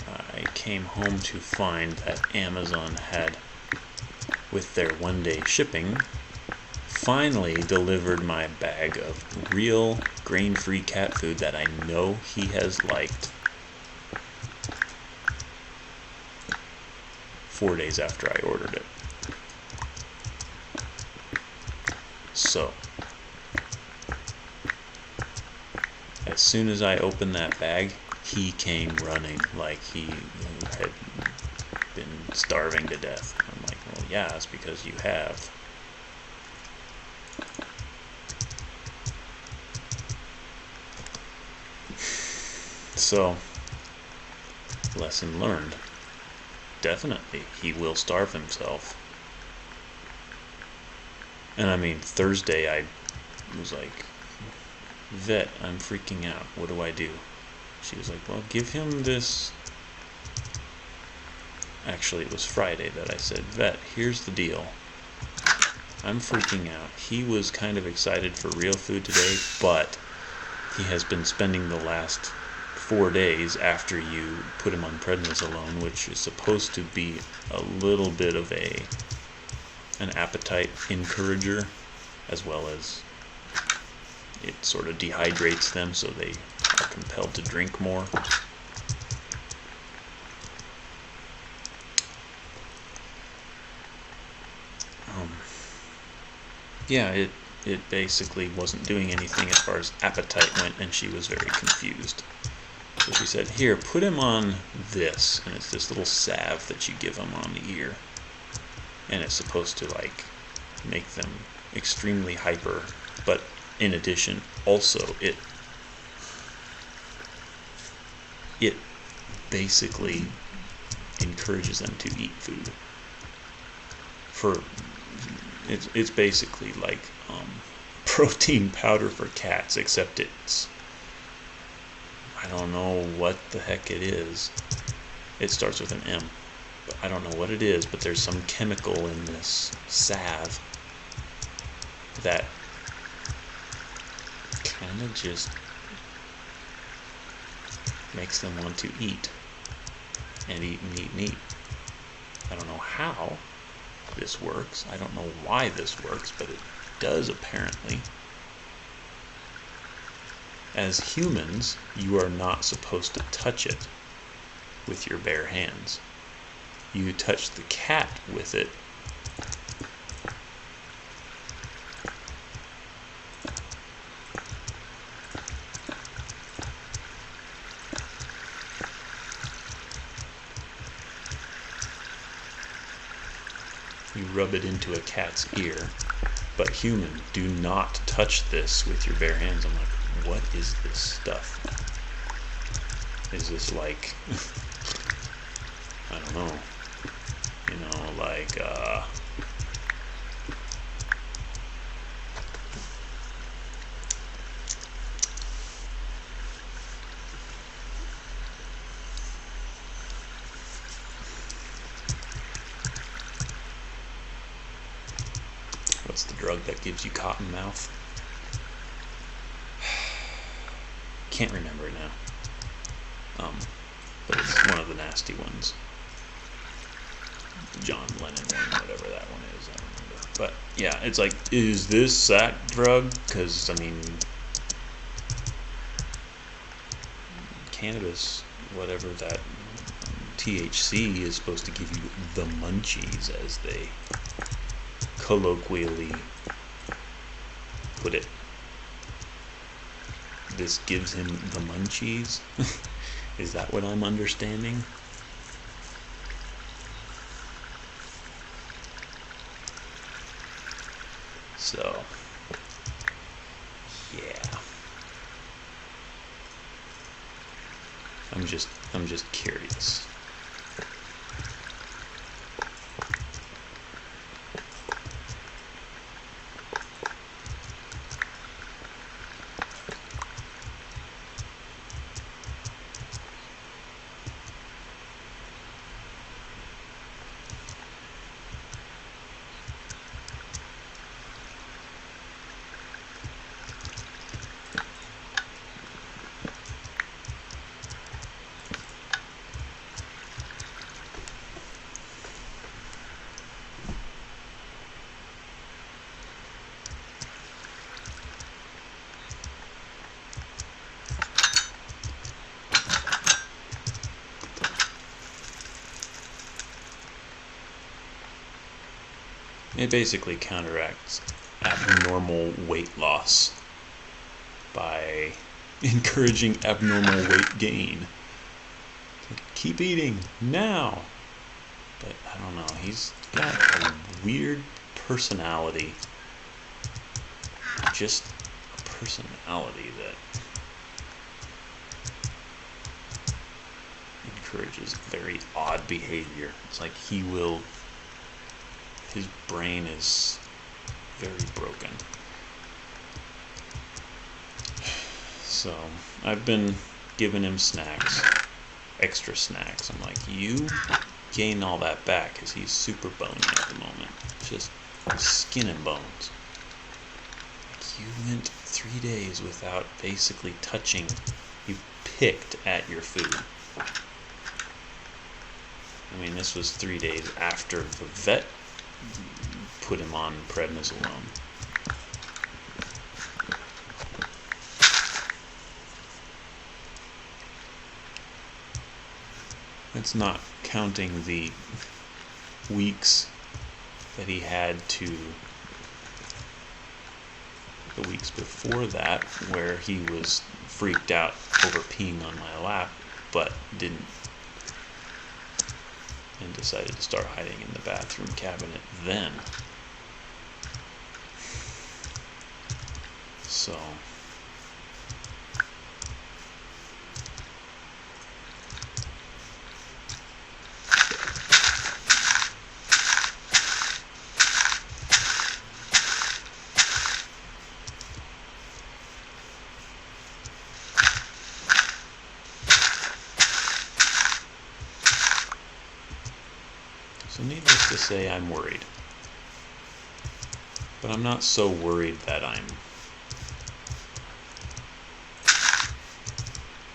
I came home to find that Amazon had, with their one-day shipping, finally delivered my bag of real grain-free cat food that I know he has liked 4 days after I ordered it. So, as soon as I opened that bag, he came running like he had been starving to death. I'm like, well, yeah, it's because you have. So, lesson learned. Definitely, he will starve himself. And I mean, Thursday I was like, Vet, I'm freaking out. What do I do? She was like, well, give him this. Actually, it was Friday that I said, Vet, here's the deal. I'm freaking out. He was kind of excited for real food today, but he has been spending the last 4 days after you put him on prednisolone, which is supposed to be a little bit of an appetite encourager, as well as it sort of dehydrates them so they are compelled to drink more. Yeah, it basically wasn't doing anything as far as appetite went, and she was very confused. So she said, here, put him on this, and it's this little salve that you give him on the ear, and it's supposed to like make them extremely hyper, but in addition, also it basically encourages them to eat food. It's basically like protein powder for cats, except it's, I don't know what the heck it is. It starts with an M, but I don't know what it is, but there's some chemical in this salve that kind of just makes them want to eat and eat and eat and eat. I don't know how this works. I don't know why this works, but it does apparently. As humans, you are not supposed to touch it with your bare hands. You touch the cat with it. You rub it into a cat's ear, but humans do not touch this with your bare hands. I'm like, what is this stuff? Is this like, I don't know, like, what's the drug that gives you cotton mouth? Can't remember it now. But it's one of the nasty ones. John Lennon one, whatever that one is, I don't remember. But yeah, it's like, is this that drug? Because, I mean, cannabis, whatever that THC is supposed to give you the munchies, as they colloquially put it. This gives him the munchies? Is that what I'm understanding? So, yeah. I'm just curious. It basically counteracts abnormal weight loss by encouraging abnormal weight gain. Keep eating now. But I don't know, he's got a weird personality. Just a personality that encourages very odd behavior. It's like his brain is very broken. So I've been giving him snacks, extra snacks. I'm like, you gain all that back because he's super bony at the moment. Just skin and bones. You went 3 days without basically touching. You picked at your food. I mean, this was 3 days after the vet put him on prednisolone. That's not counting the weeks that he had the weeks before that, where he was freaked out over peeing on my lap, but didn't, and decided to start hiding in the bathroom cabinet then. So needless to say, I'm worried. But I'm not so worried that I'm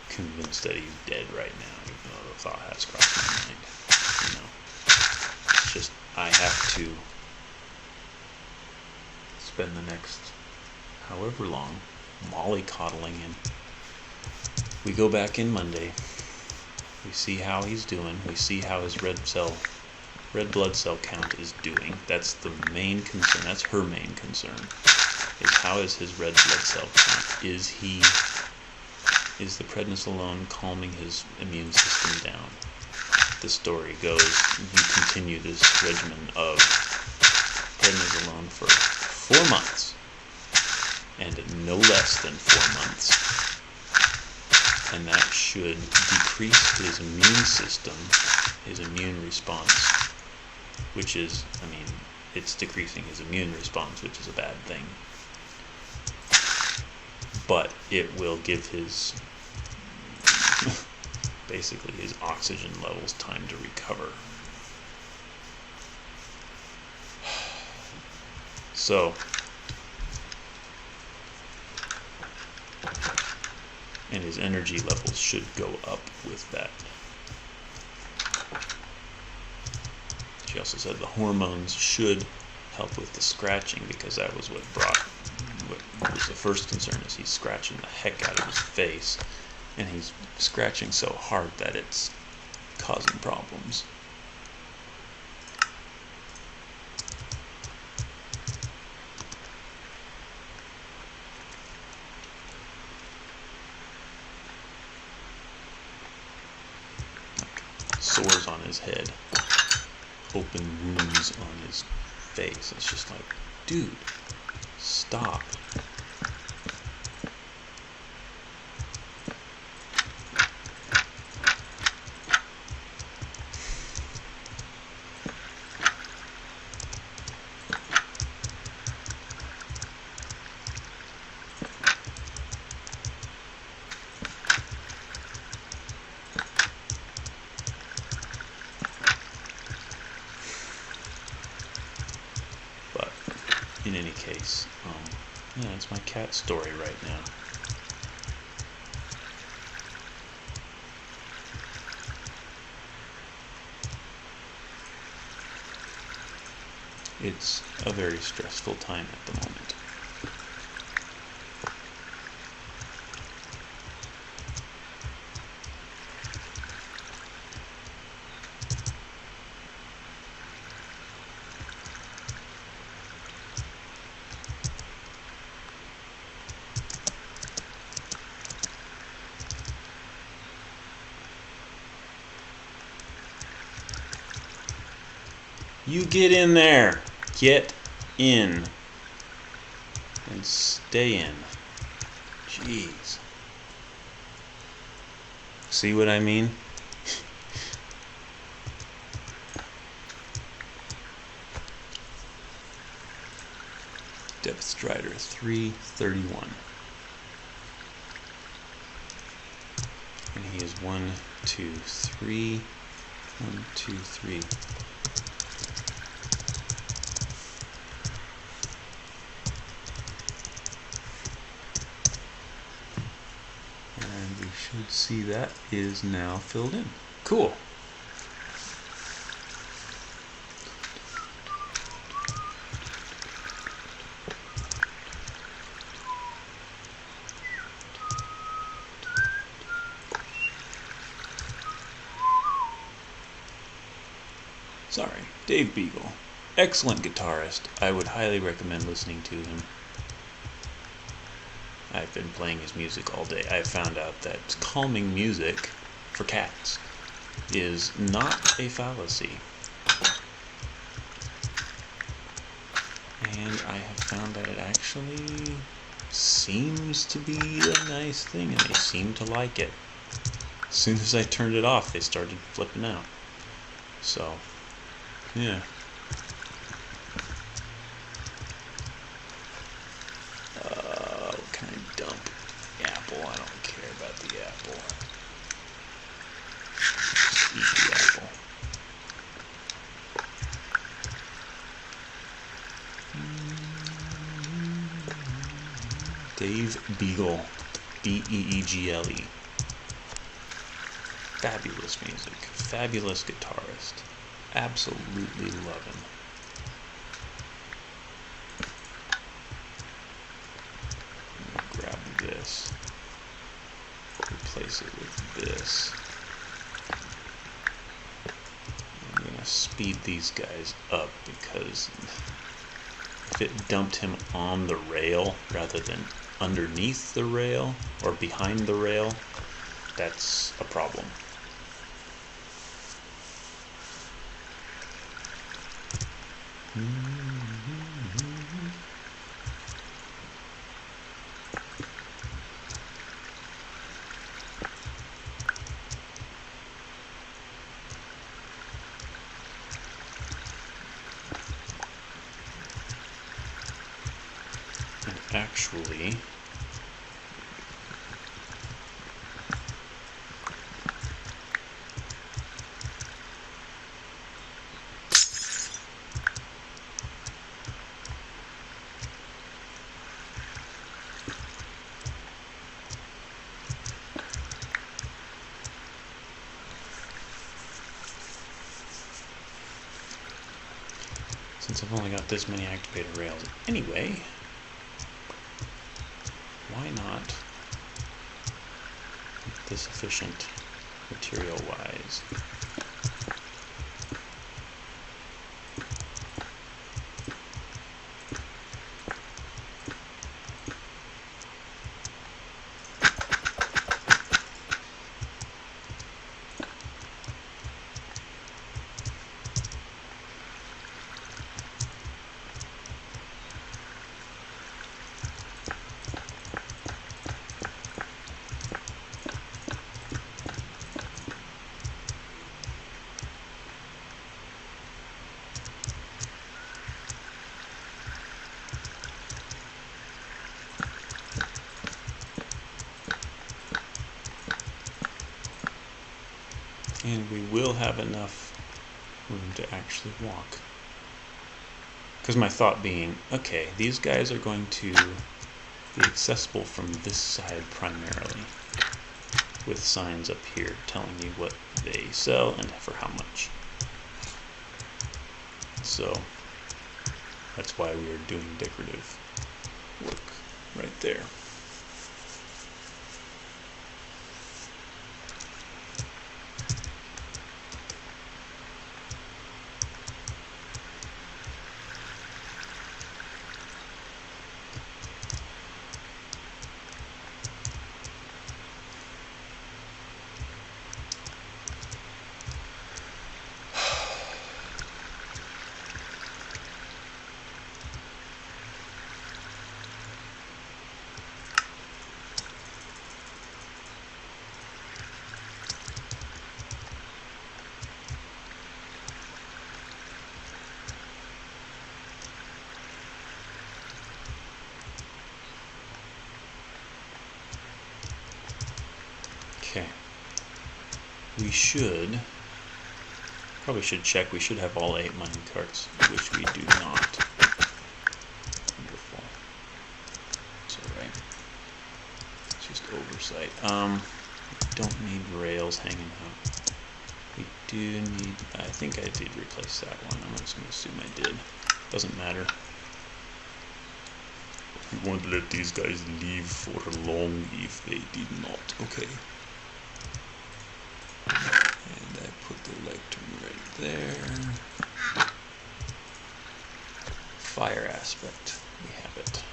convinced that he's dead right now, even though the thought has crossed my mind. You know, it's just, I have to spend the next however long mollycoddling him. We go back in Monday. We see how he's doing. We see how his red blood cell count is doing. That's the main concern. That's her main concern. Is how is his red blood cell count? Is the prednisolone calming his immune system down? The story goes, you continue this regimen of prednisolone for 4 months, and no less than 4 months, and that should decrease his immune system, his immune response, which is, I mean, it's decreasing his immune response, which is a bad thing. But it will give his, basically his oxygen levels time to recover. So, and his energy levels should go up with that. She also said the hormones should help with the scratching, because that was what was the first concern, is he's scratching the heck out of his face, and he's scratching so hard that it's causing problems. Sores on his head, open wounds on his face. It's just like, dude, stop. In any case, yeah, it's my cat story right now. It's a very stressful time at the moment. You get in there. Get in. And stay in. Jeez. See what I mean? Depth Strider 331. And he is 1, 2, 3. 1, 2, 3. And we should see that is now filled in. Cool. Sorry, Dave Beagle. Excellent guitarist. I would highly recommend listening to him. I've been playing his music all day. I found out that calming music for cats is not a fallacy. And I have found that it actually seems to be a nice thing, and they seem to like it. As soon as I turned it off, they started flipping out. So, yeah. Can I dump apple? I don't care about the apple. Just eat the apple. Dave Beagle. B-E-E-G-L-E. Fabulous music. Fabulous guitarist. Absolutely love him. Grab this. Replace it with this. I'm going to speed these guys up because if it dumped him on the rail rather than underneath the rail or behind the rail, that's a problem. And actually, since I've only got this many activated rails anyway, why not make this efficient material-wise? And we will have enough room to actually walk. Because my thought being, okay, these guys are going to be accessible from this side primarily, with signs up here telling you what they sell and for how much. So that's why we are doing decorative work right there. Okay. We probably should check. We should have all 8 mine carts, which we do not. Wonderful. It's alright. It's just oversight. We don't need rails hanging out. We do need... I think I did replace that one. I'm just going to assume I did. Doesn't matter. We won't let these guys leave for long if they did not. Okay. And I put the lectern right there. Fire aspect. We have it.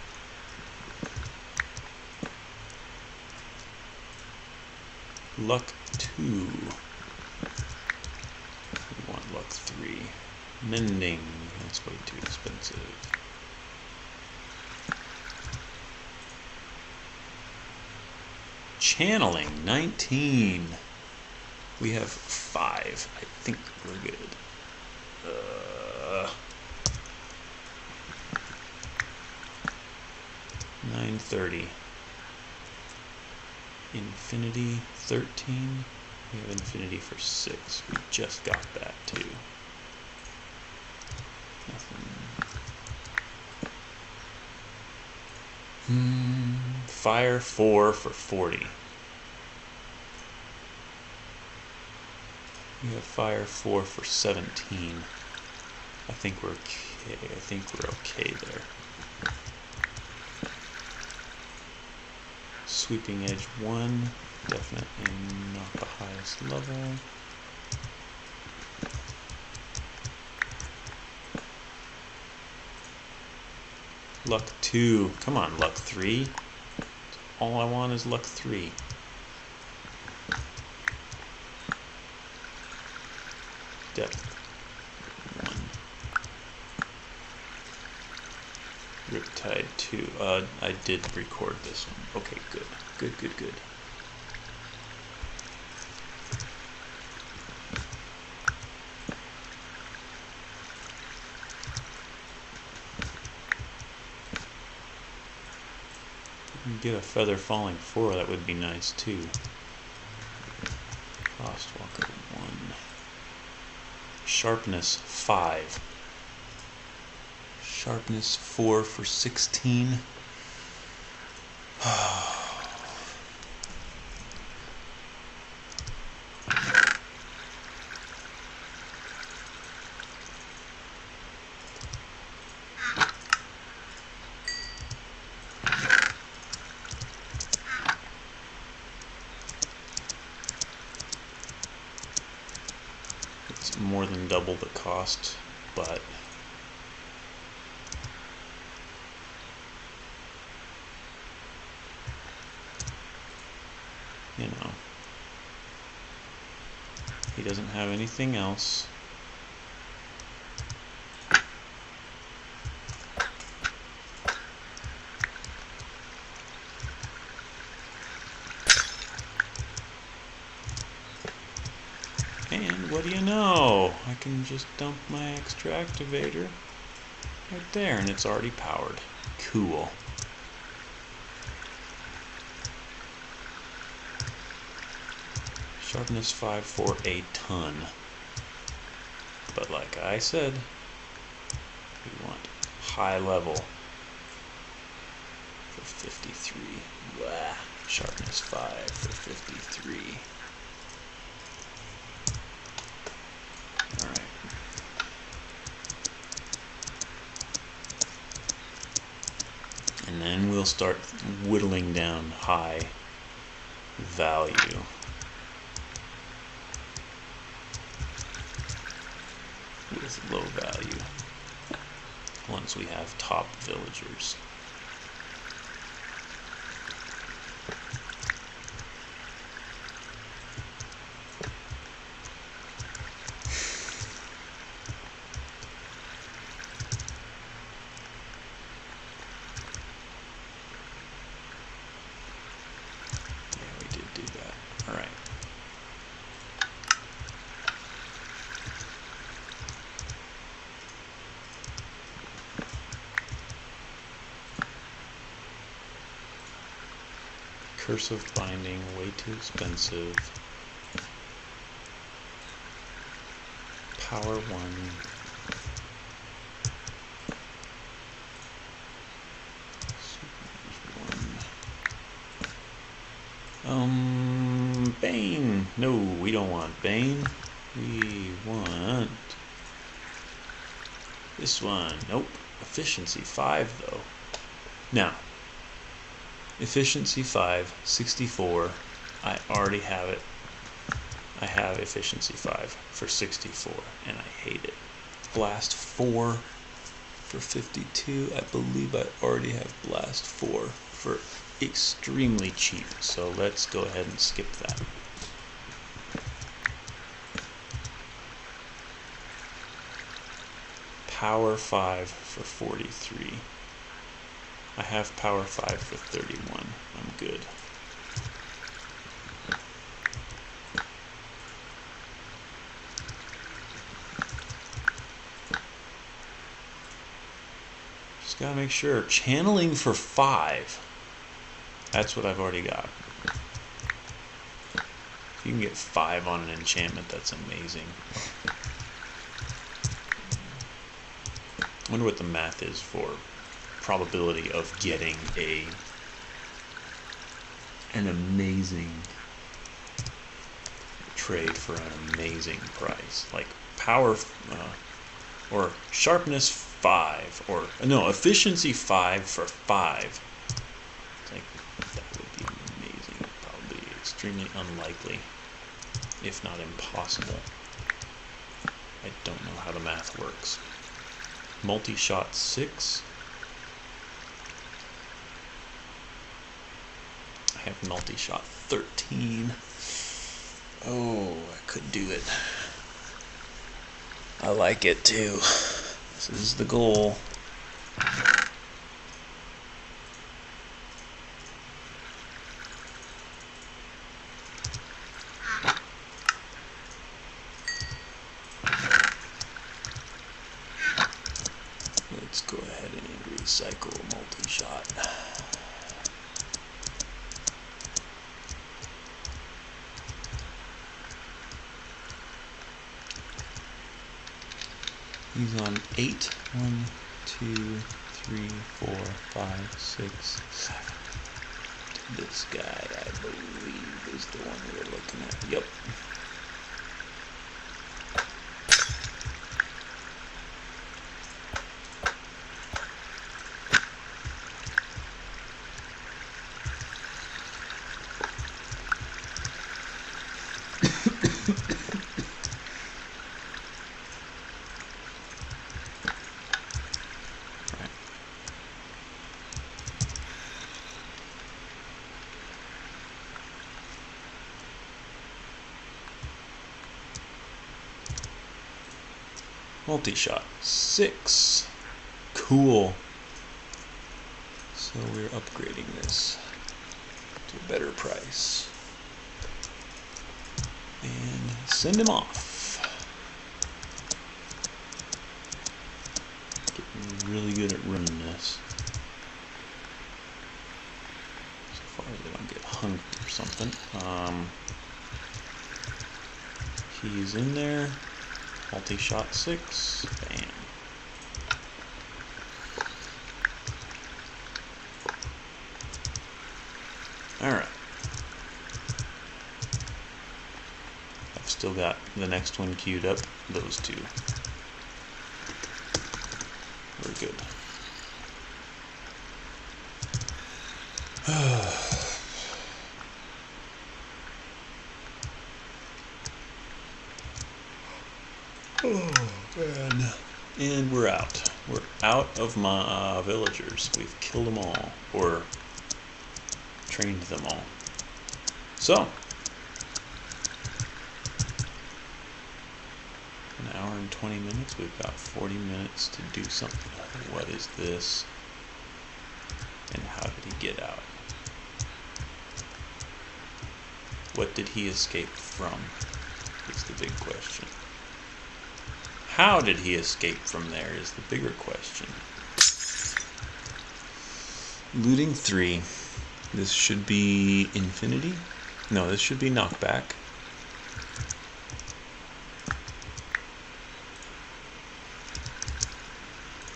Luck 2. We want luck 3. Mending. That's way too expensive. Channeling. 19. We have 5. I think we're good. 930. Infinity 13. We have infinity for 6. We just got that too. Nothing. Fire 4 for 40. We have fire 4 for 17. I think we're okay. I think we're okay there. Sweeping edge 1, definitely not the highest level. Luck 2, come on, luck 3. All I want is luck 3. Depth 1. Riptide 2. I did record this one. Okay, good. Good. Get a feather falling 4, that would be nice too. Frostwalker 1. Sharpness 5. Sharpness 4 for 16. It's more than double the cost, but you know, he doesn't have anything else. And what do you know? I can just dump my extra activator right there and it's already powered. Cool. Sharpness 5 for a ton. But like I said, we want high level for 53. Blah. Sharpness 5 for 53. Alright. And then we'll start whittling down high value. With low value once we have top villagers. Yeah, we did do that. All right. Cursive binding, way too expensive. Power 1. Bane. No, we don't want Bane. We want this one. Nope. Efficiency 5 though. Now, efficiency 5, 64. I already have it. I have efficiency 5 for 64, and I hate it. Blast 4 for 52. I believe I already have Blast 4 for extremely cheap, so let's go ahead and skip that. Power 5 for 43. I have Power 5 for 31. I'm good. Just gotta make sure. Channeling for 5. That's what I've already got. If you can get 5 on an enchantment, that's amazing. I wonder what the math is for probability of getting an amazing trade for an amazing price. Like power or sharpness 5, or no, efficiency 5 for 5. Like, that would be amazing. Probably extremely unlikely, if not impossible. I don't know how the math works. Multi-shot 6. I have multi-shot 13. Oh, I could do it. I like it too. This is the goal. Let's go ahead and recycle multi-shot. He's on 8. 1, 2, 3, 4, 5, 6, 7. This guy, I believe, is the one we're looking at. Yep. Multi-shot 6. Cool. So we're upgrading this to a better price. And send him off. Getting really good at running this. So far as I don't get hunked or something. He's in there. Multi-shot 6. Bam. Alright. I've still got the next one queued up. Those two. We're good. Oh, man. And we're out. We're out of my villagers. We've killed them all. Or trained them all. So, an hour and 20 minutes. We've got 40 minutes to do something. What is this? And how did he get out? What did he escape from? Is the big question. How did he escape from there is the bigger question. Looting 3. This should be infinity. No, this should be knockback.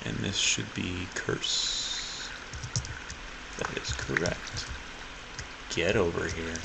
And this should be curse. That is correct. Get over here.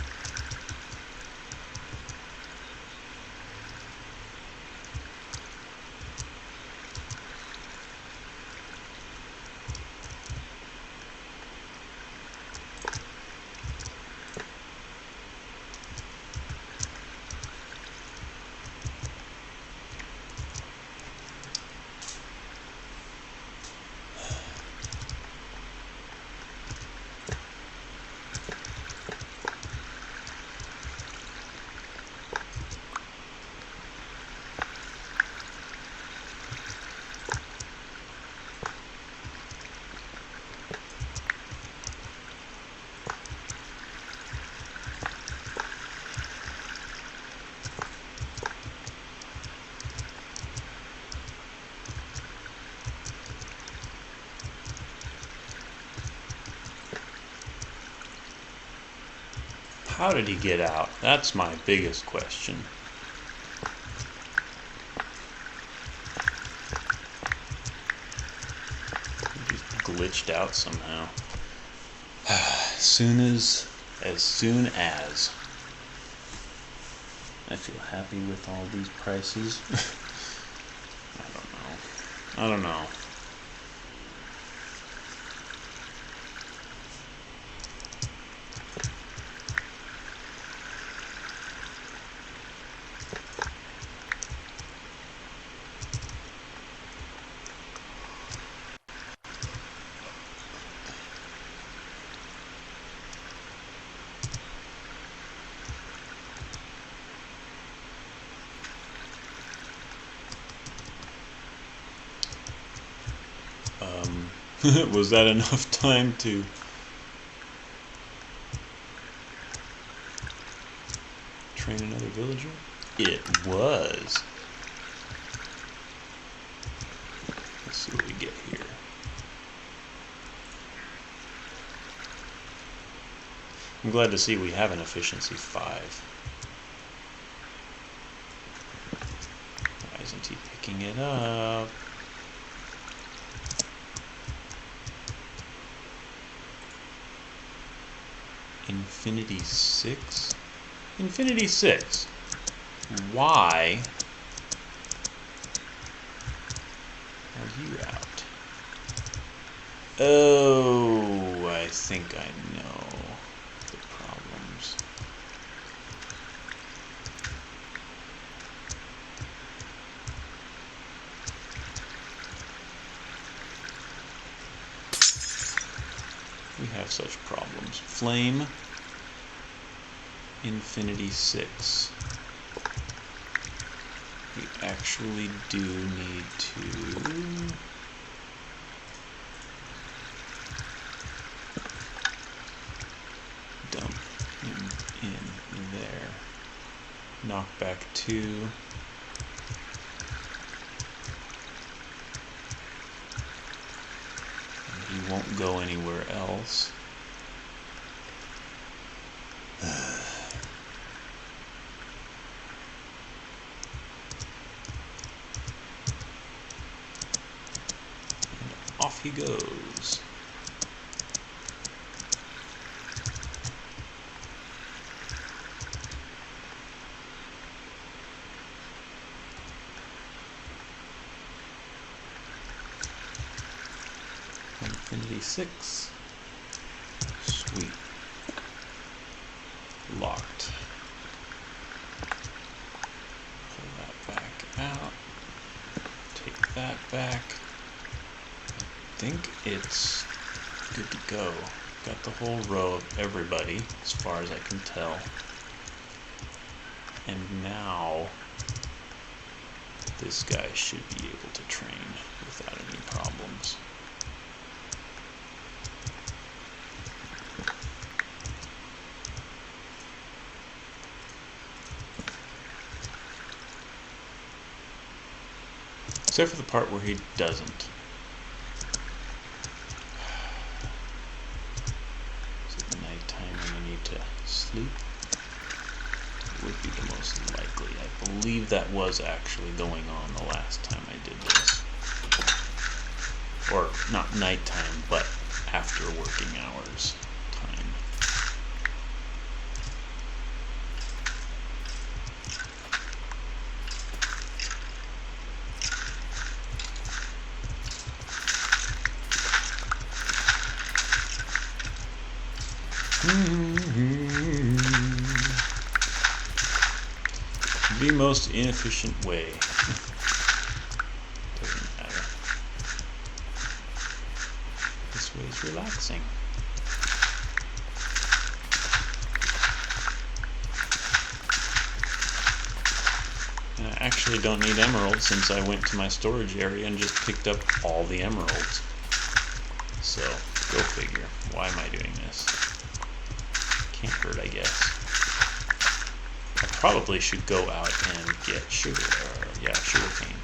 How did he get out? That's my biggest question. He just glitched out somehow. As soon as I feel happy with all these prices. I don't know. Was that enough time to train another villager? It was. Let's see what we get here. I'm glad to see we have an efficiency 5. Why isn't he picking it up? Infinity 6? Infinity 6. Why are you out? Oh, I think I know the problems. We have such problems. Flame, Infinity 6. We actually do need to dump him in there. Knockback 2. And he won't go anywhere else. Off he goes. Infinity 6. Sweet. Locked. Pull that back out. Take that back. I think it's good to go. Got the whole row of everybody, as far as I can tell. And now, this guy should be able to train without any problems. Except for the part where he doesn't. I believe that was actually going on the last time I did this. Or not nighttime, but after working hours time. The most inefficient way. Doesn't matter. This way is relaxing. And I actually don't need emeralds since I went to my storage area and just picked up all the emeralds. So, go figure. Why am I doing this? Can't hurt, I guess. I probably should go out and get sugar cane.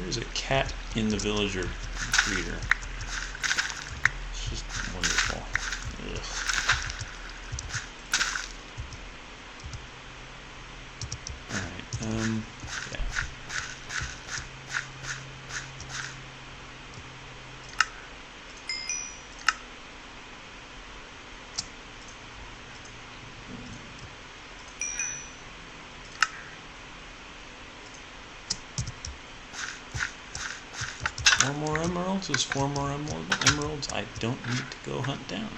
There's a cat in the villager breeder. It's just wonderful. Ugh. Alright, yeah. Four more emeralds is 4 more emeralds I don't need to go hunt down.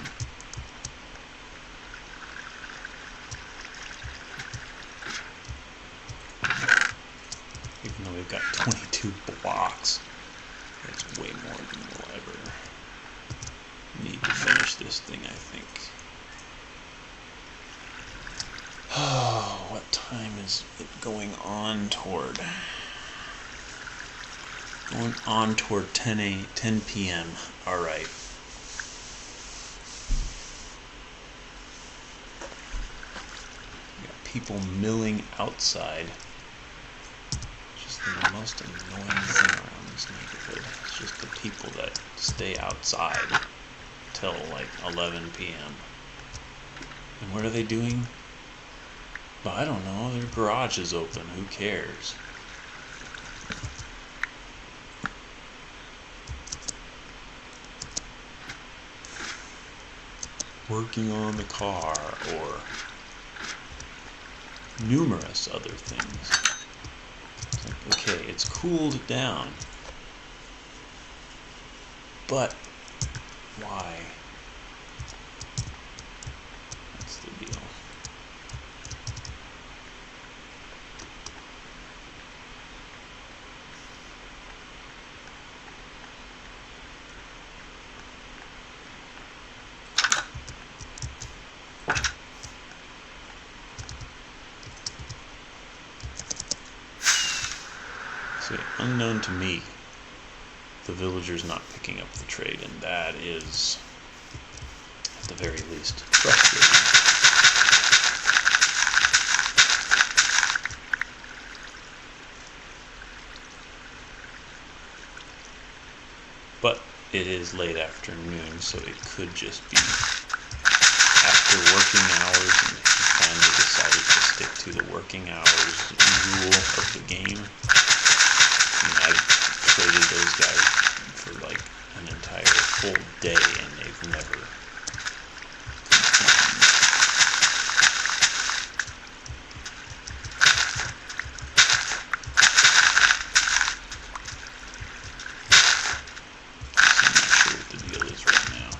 Even though we've got 22 blocks, that's way more than we'll ever need to finish this thing, I think. Oh, what time is it going on toward? Going on toward 10 p.m. Alright. Got people milling outside. Just the most annoying thing around this neighborhood. It's just the people that stay outside till like 11 p.m. And what are they doing? Well, I don't know. Their garage is open. Who cares? Working on the car, or numerous other things. It's like, okay, it's cooled down, but why? That's the deal. So, unknown to me, the villager's not picking up the trade, and that is, at the very least, frustrating. But it is late afternoon, so it could just be after working hours, and he finally decided to stick to the working hours rule of the game. I've traded those guys for like an entire full day, and they've never So I'm not sure what the deal is right now.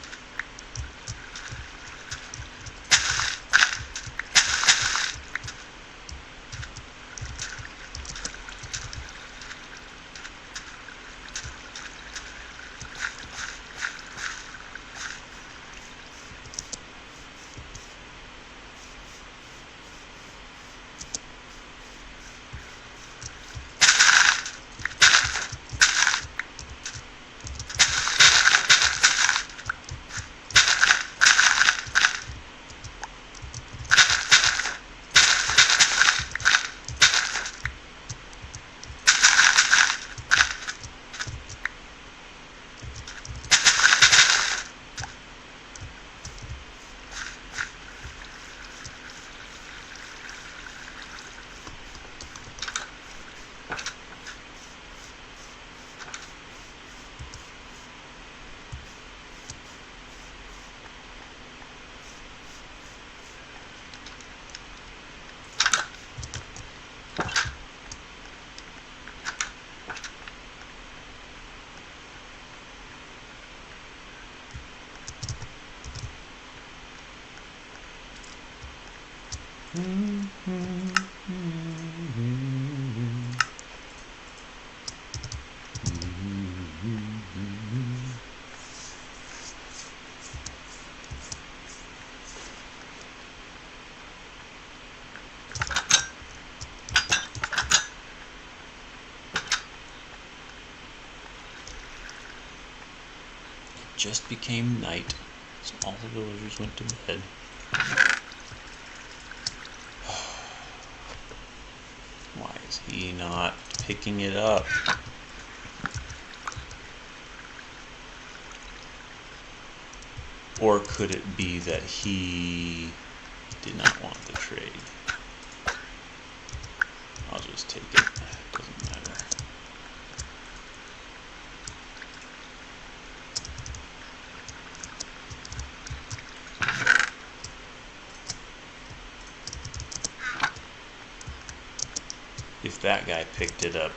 Just became night, so all the villagers went to bed. Why is he not picking it up? Or could it be that he did not want the trade? I'll just take it. Doesn't matter. If that guy picked it up,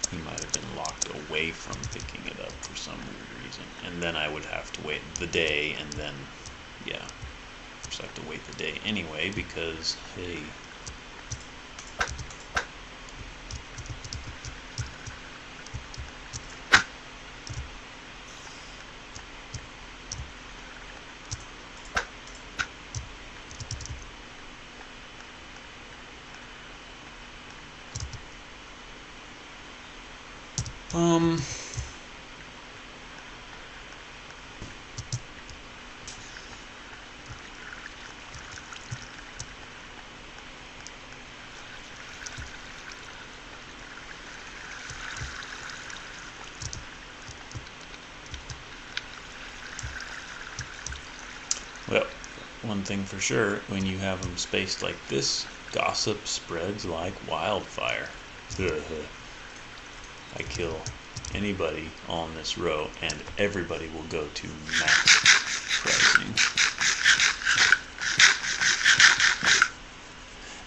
he might have been locked away from picking it up for some weird reason. And then I would have to wait the day, and then, yeah. Just have to wait the day anyway, because, hey. Well, one thing for sure, when you have them spaced like this, gossip spreads like wildfire. I kill anybody on this row, and everybody will go to max pricing.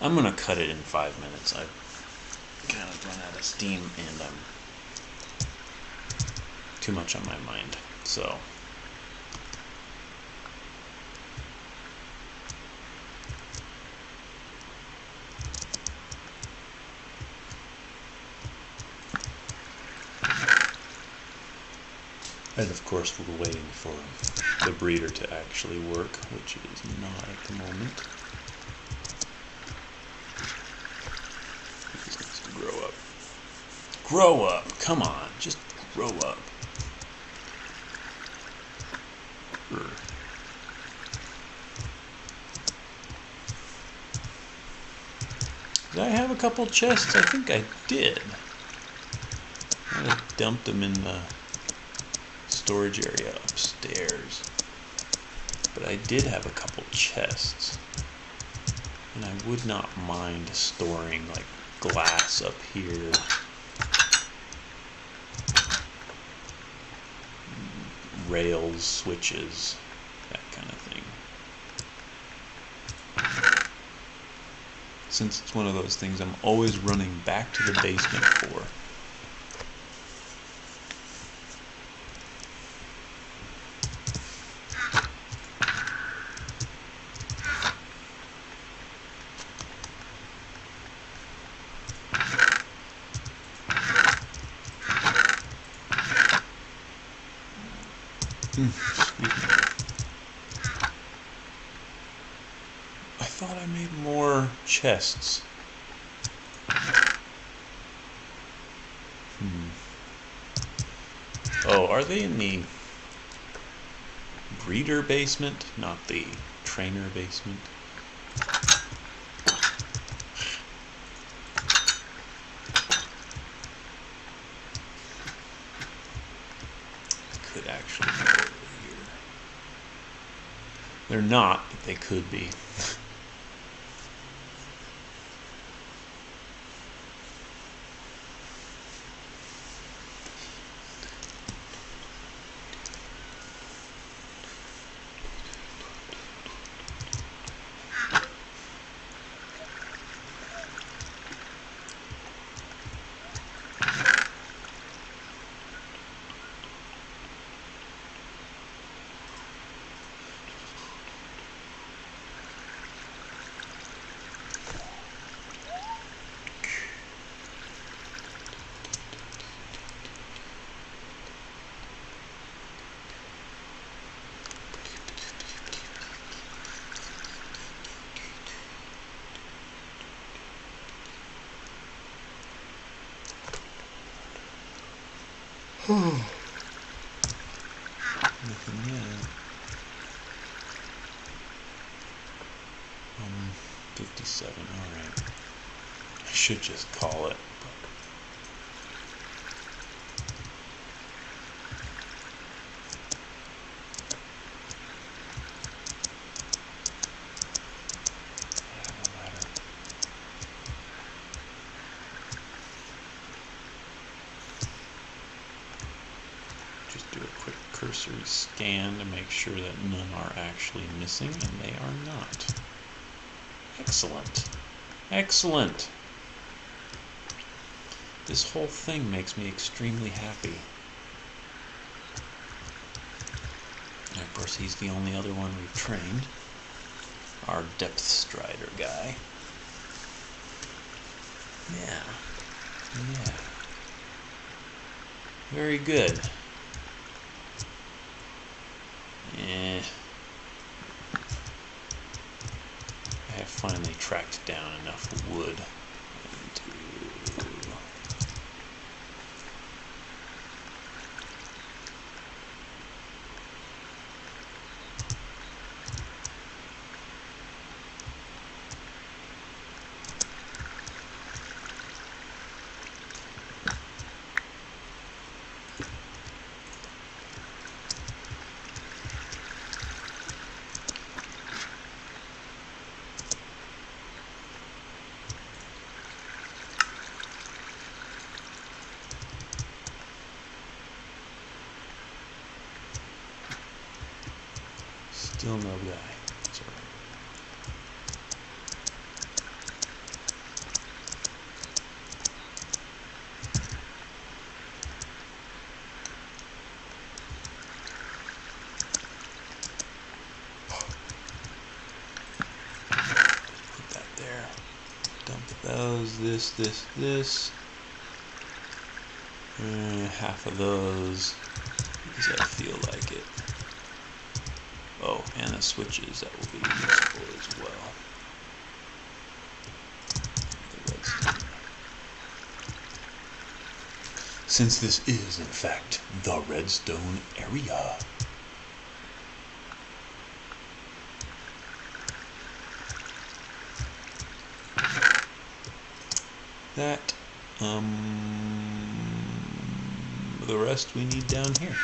I'm going to cut it in 5 minutes. I've kind of run out of steam, and I'm too much on my mind. So... And of course we're waiting for the breeder to actually work, which it is not at the moment. He just needs to grow up. Grow up! Come on, just grow up. Did I have a couple chests? I think I did. I dumped them in the storage area upstairs, but I did have a couple chests, and I would not mind storing like glass up here, rails, switches, that kind of thing. Since it's one of those things I'm always running back to the basement for. I thought I made more chests. Oh, are they in the breeder basement, not the trainer basement? Could actually be over here. They're not, but they could be. Nothing yet. 57, alright. I should just call it. Just do a quick cursory scan to make sure that none are actually missing, and they are not. Excellent. Excellent. This whole thing makes me extremely happy. And of course, he's the only other one we've trained. Our depth strider guy. Yeah. Yeah. Very good. I have finally tracked down enough wood to still no guy. Sorry. Put that there. Dump those. This. Half of those. Because I feel like it. Oh, and the switches, that will be useful as well. The redstone. Since this is, in fact, the redstone area. That, the rest we need down here.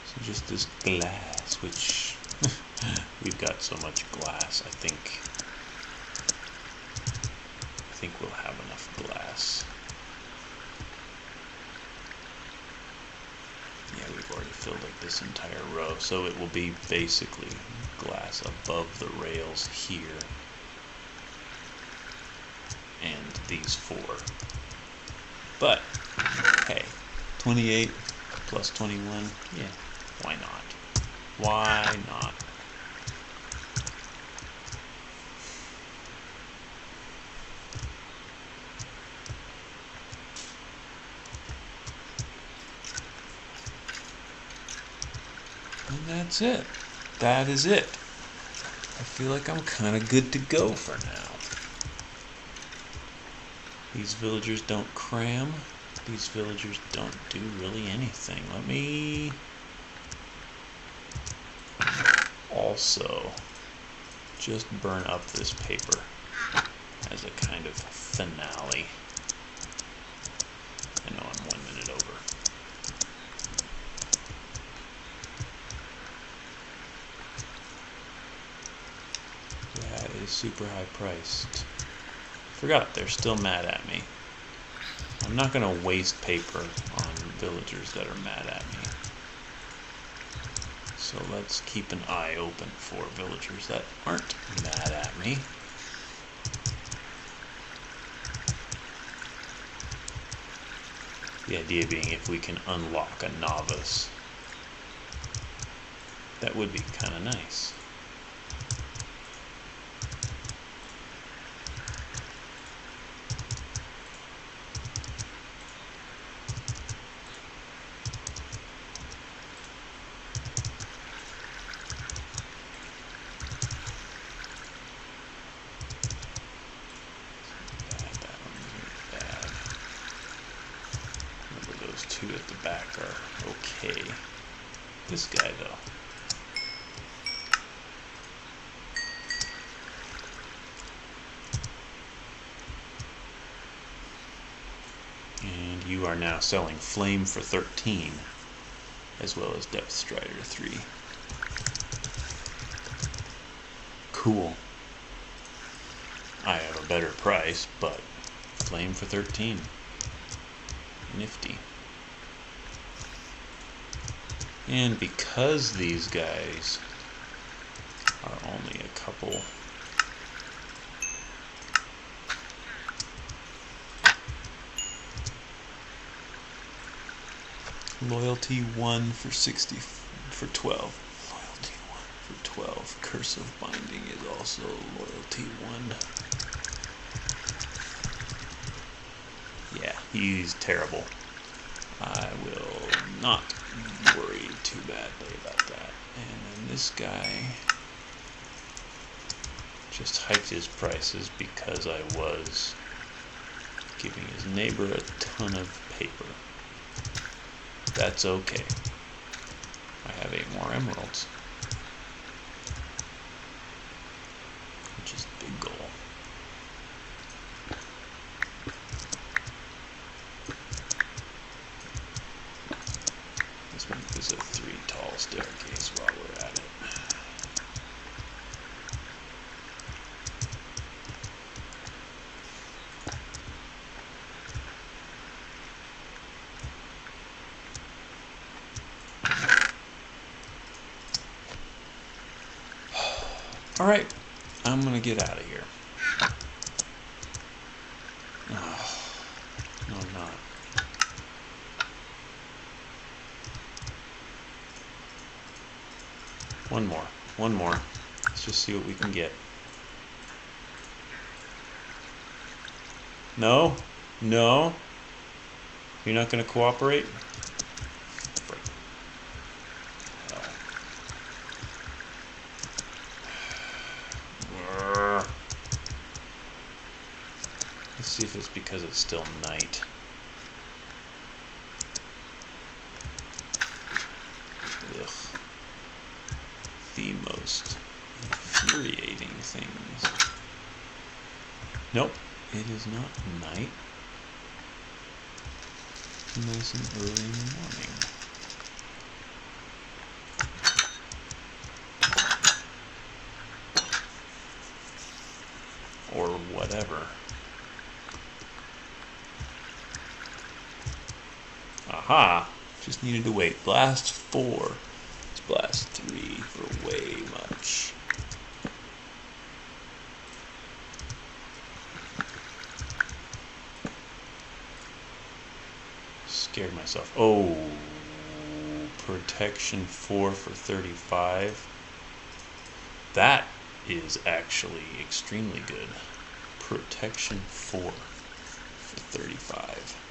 So just this glass, which we've got so much glass, I think we'll have enough glass. Yeah, we've already filled up this entire row, so it will be basically glass above the rails here and these four. But hey, 28 plus 21, yeah, why not? Why not? And that's it. That is it. I feel like I'm kind of good to go for now. These villagers don't cram. These villagers don't do really anything. Let me also just burn up this paper as a kind of finale. I know I'm 1 minute over. That is super high priced. Forgot, they're still mad at me. I'm not going to waste paper on villagers that are mad at me. So let's keep an eye open for villagers that aren't mad at me. The idea being if we can unlock a novice, that would be kind of nice. Two at okay. This guy, though. And you are now selling Flame for 13, as well as Depth Strider 3. Cool. I have a better price, but Flame for 13. Nifty. And because these guys are only a couple, Loyalty 1 for 60 for 12. Loyalty 1 for 12. Curse of Binding is also Loyalty 1. Yeah, he's terrible. I will not worry too badly about that. And then this guy just hiked his prices because I was giving his neighbor a ton of paper. That's okay. I have 8 more emeralds, which is the big goal. Let's make this a 3 tall staircase while we're at it. Alright, I'm gonna get out of here. Oh, no, I'm not. One more. Let's just see what we can get. No? No? You're not gonna cooperate? Let's see if it's because it's still night. Ugh. The most infuriating things. Nope, it is not night. Nice and early in the morning. Or whatever. Aha! Just needed to wait. Blast 4. Let's blast 3 for way much. Scared myself. Oh, protection 4 for 35. That is actually extremely good. Protection 4 for 35.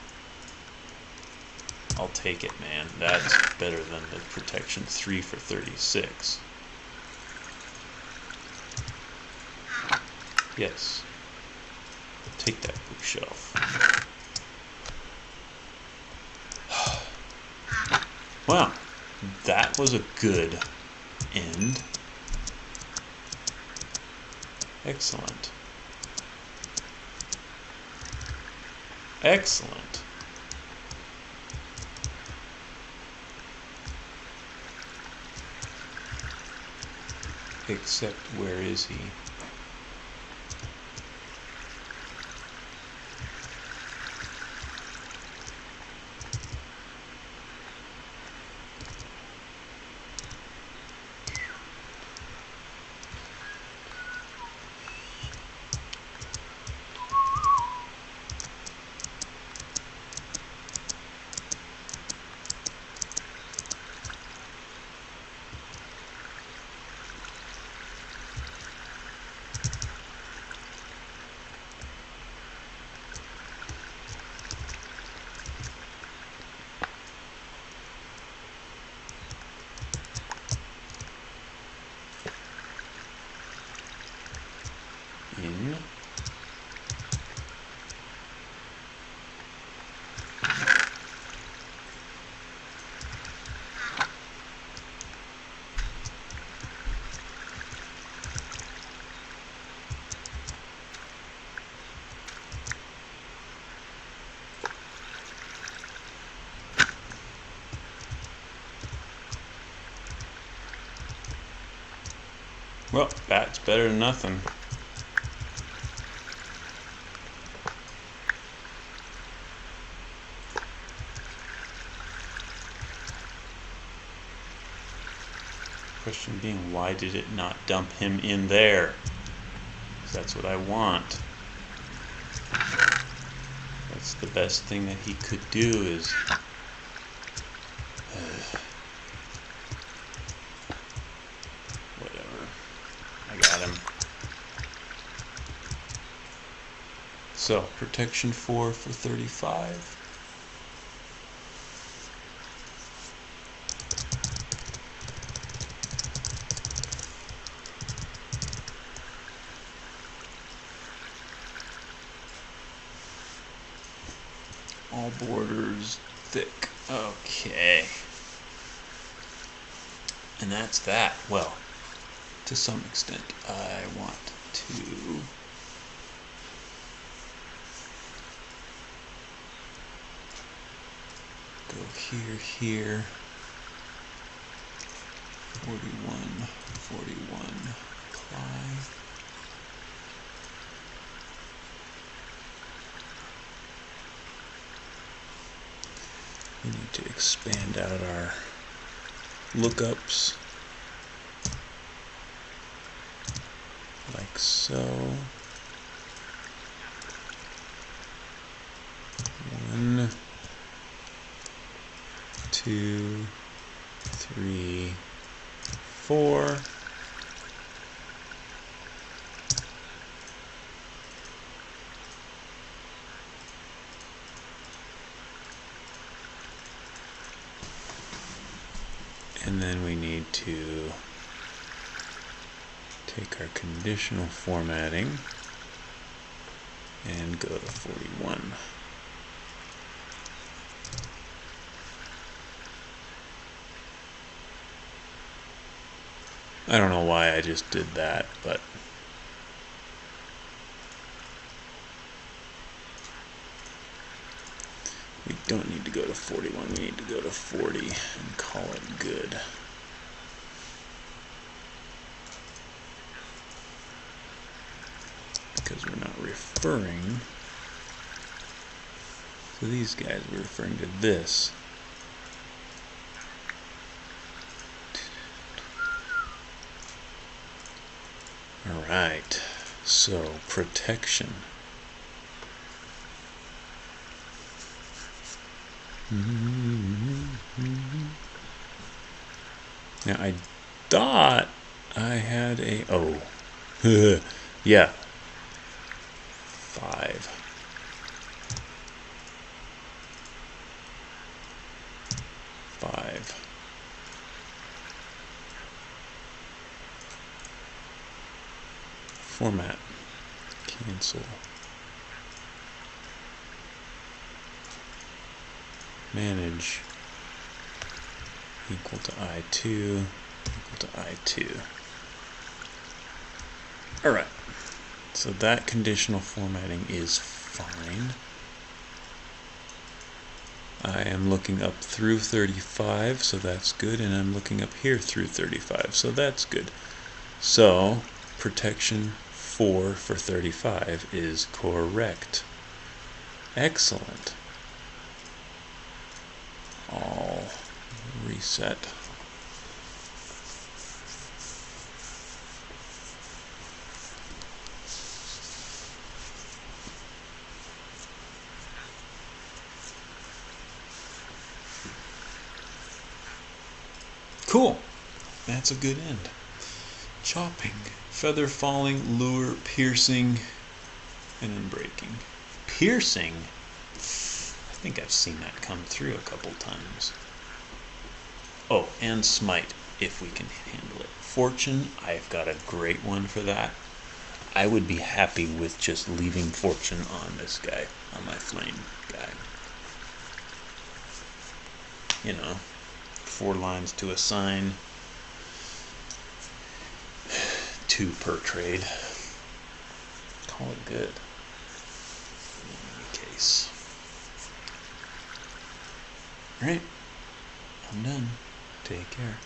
I'll take it, man. That's better than the protection 3 for 36. Yes. Take that bookshelf. Wow. That was a good end. Excellent. Excellent. Except where is he? Well, that's better than nothing. Question being, why did it not dump him in there? 'Cause that's what I want. That's the best thing that he could do is... whatever. I got him. So, protection 4 for 35. All borders thick. Okay. And that's that. Well, to some extent, I want to go here. 41, apply. We need to expand out our lookups like so. 1, 2, 3, 4. And then we need to take our conditional formatting and go to 41. I don't know why I just did that, but we don't need to go to 41, we need to go to 40 and call it good. Because we're not referring to these guys, we're referring to this. Alright, so protection. Now I thought I had a, oh, yeah, 5. Format, cancel, manage, equal to I2, equal to I2. Alright, so that conditional formatting is fine. I am looking up through 35, so that's good, and I'm looking up here through 35, so that's good. So, protection 4 for 35 is correct. Excellent. All reset. Cool. That's a good end. Chopping, feather falling, lure, piercing, and then breaking. Piercing? I think I've seen that come through a couple times. Oh, and smite, if we can handle it. Fortune, I've got a great one for that. I would be happy with just leaving fortune on this guy, on my flame guy. You know, 4 lines to assign. 2 per trade. Call it good. In any case. Alright. I'm done. Take care.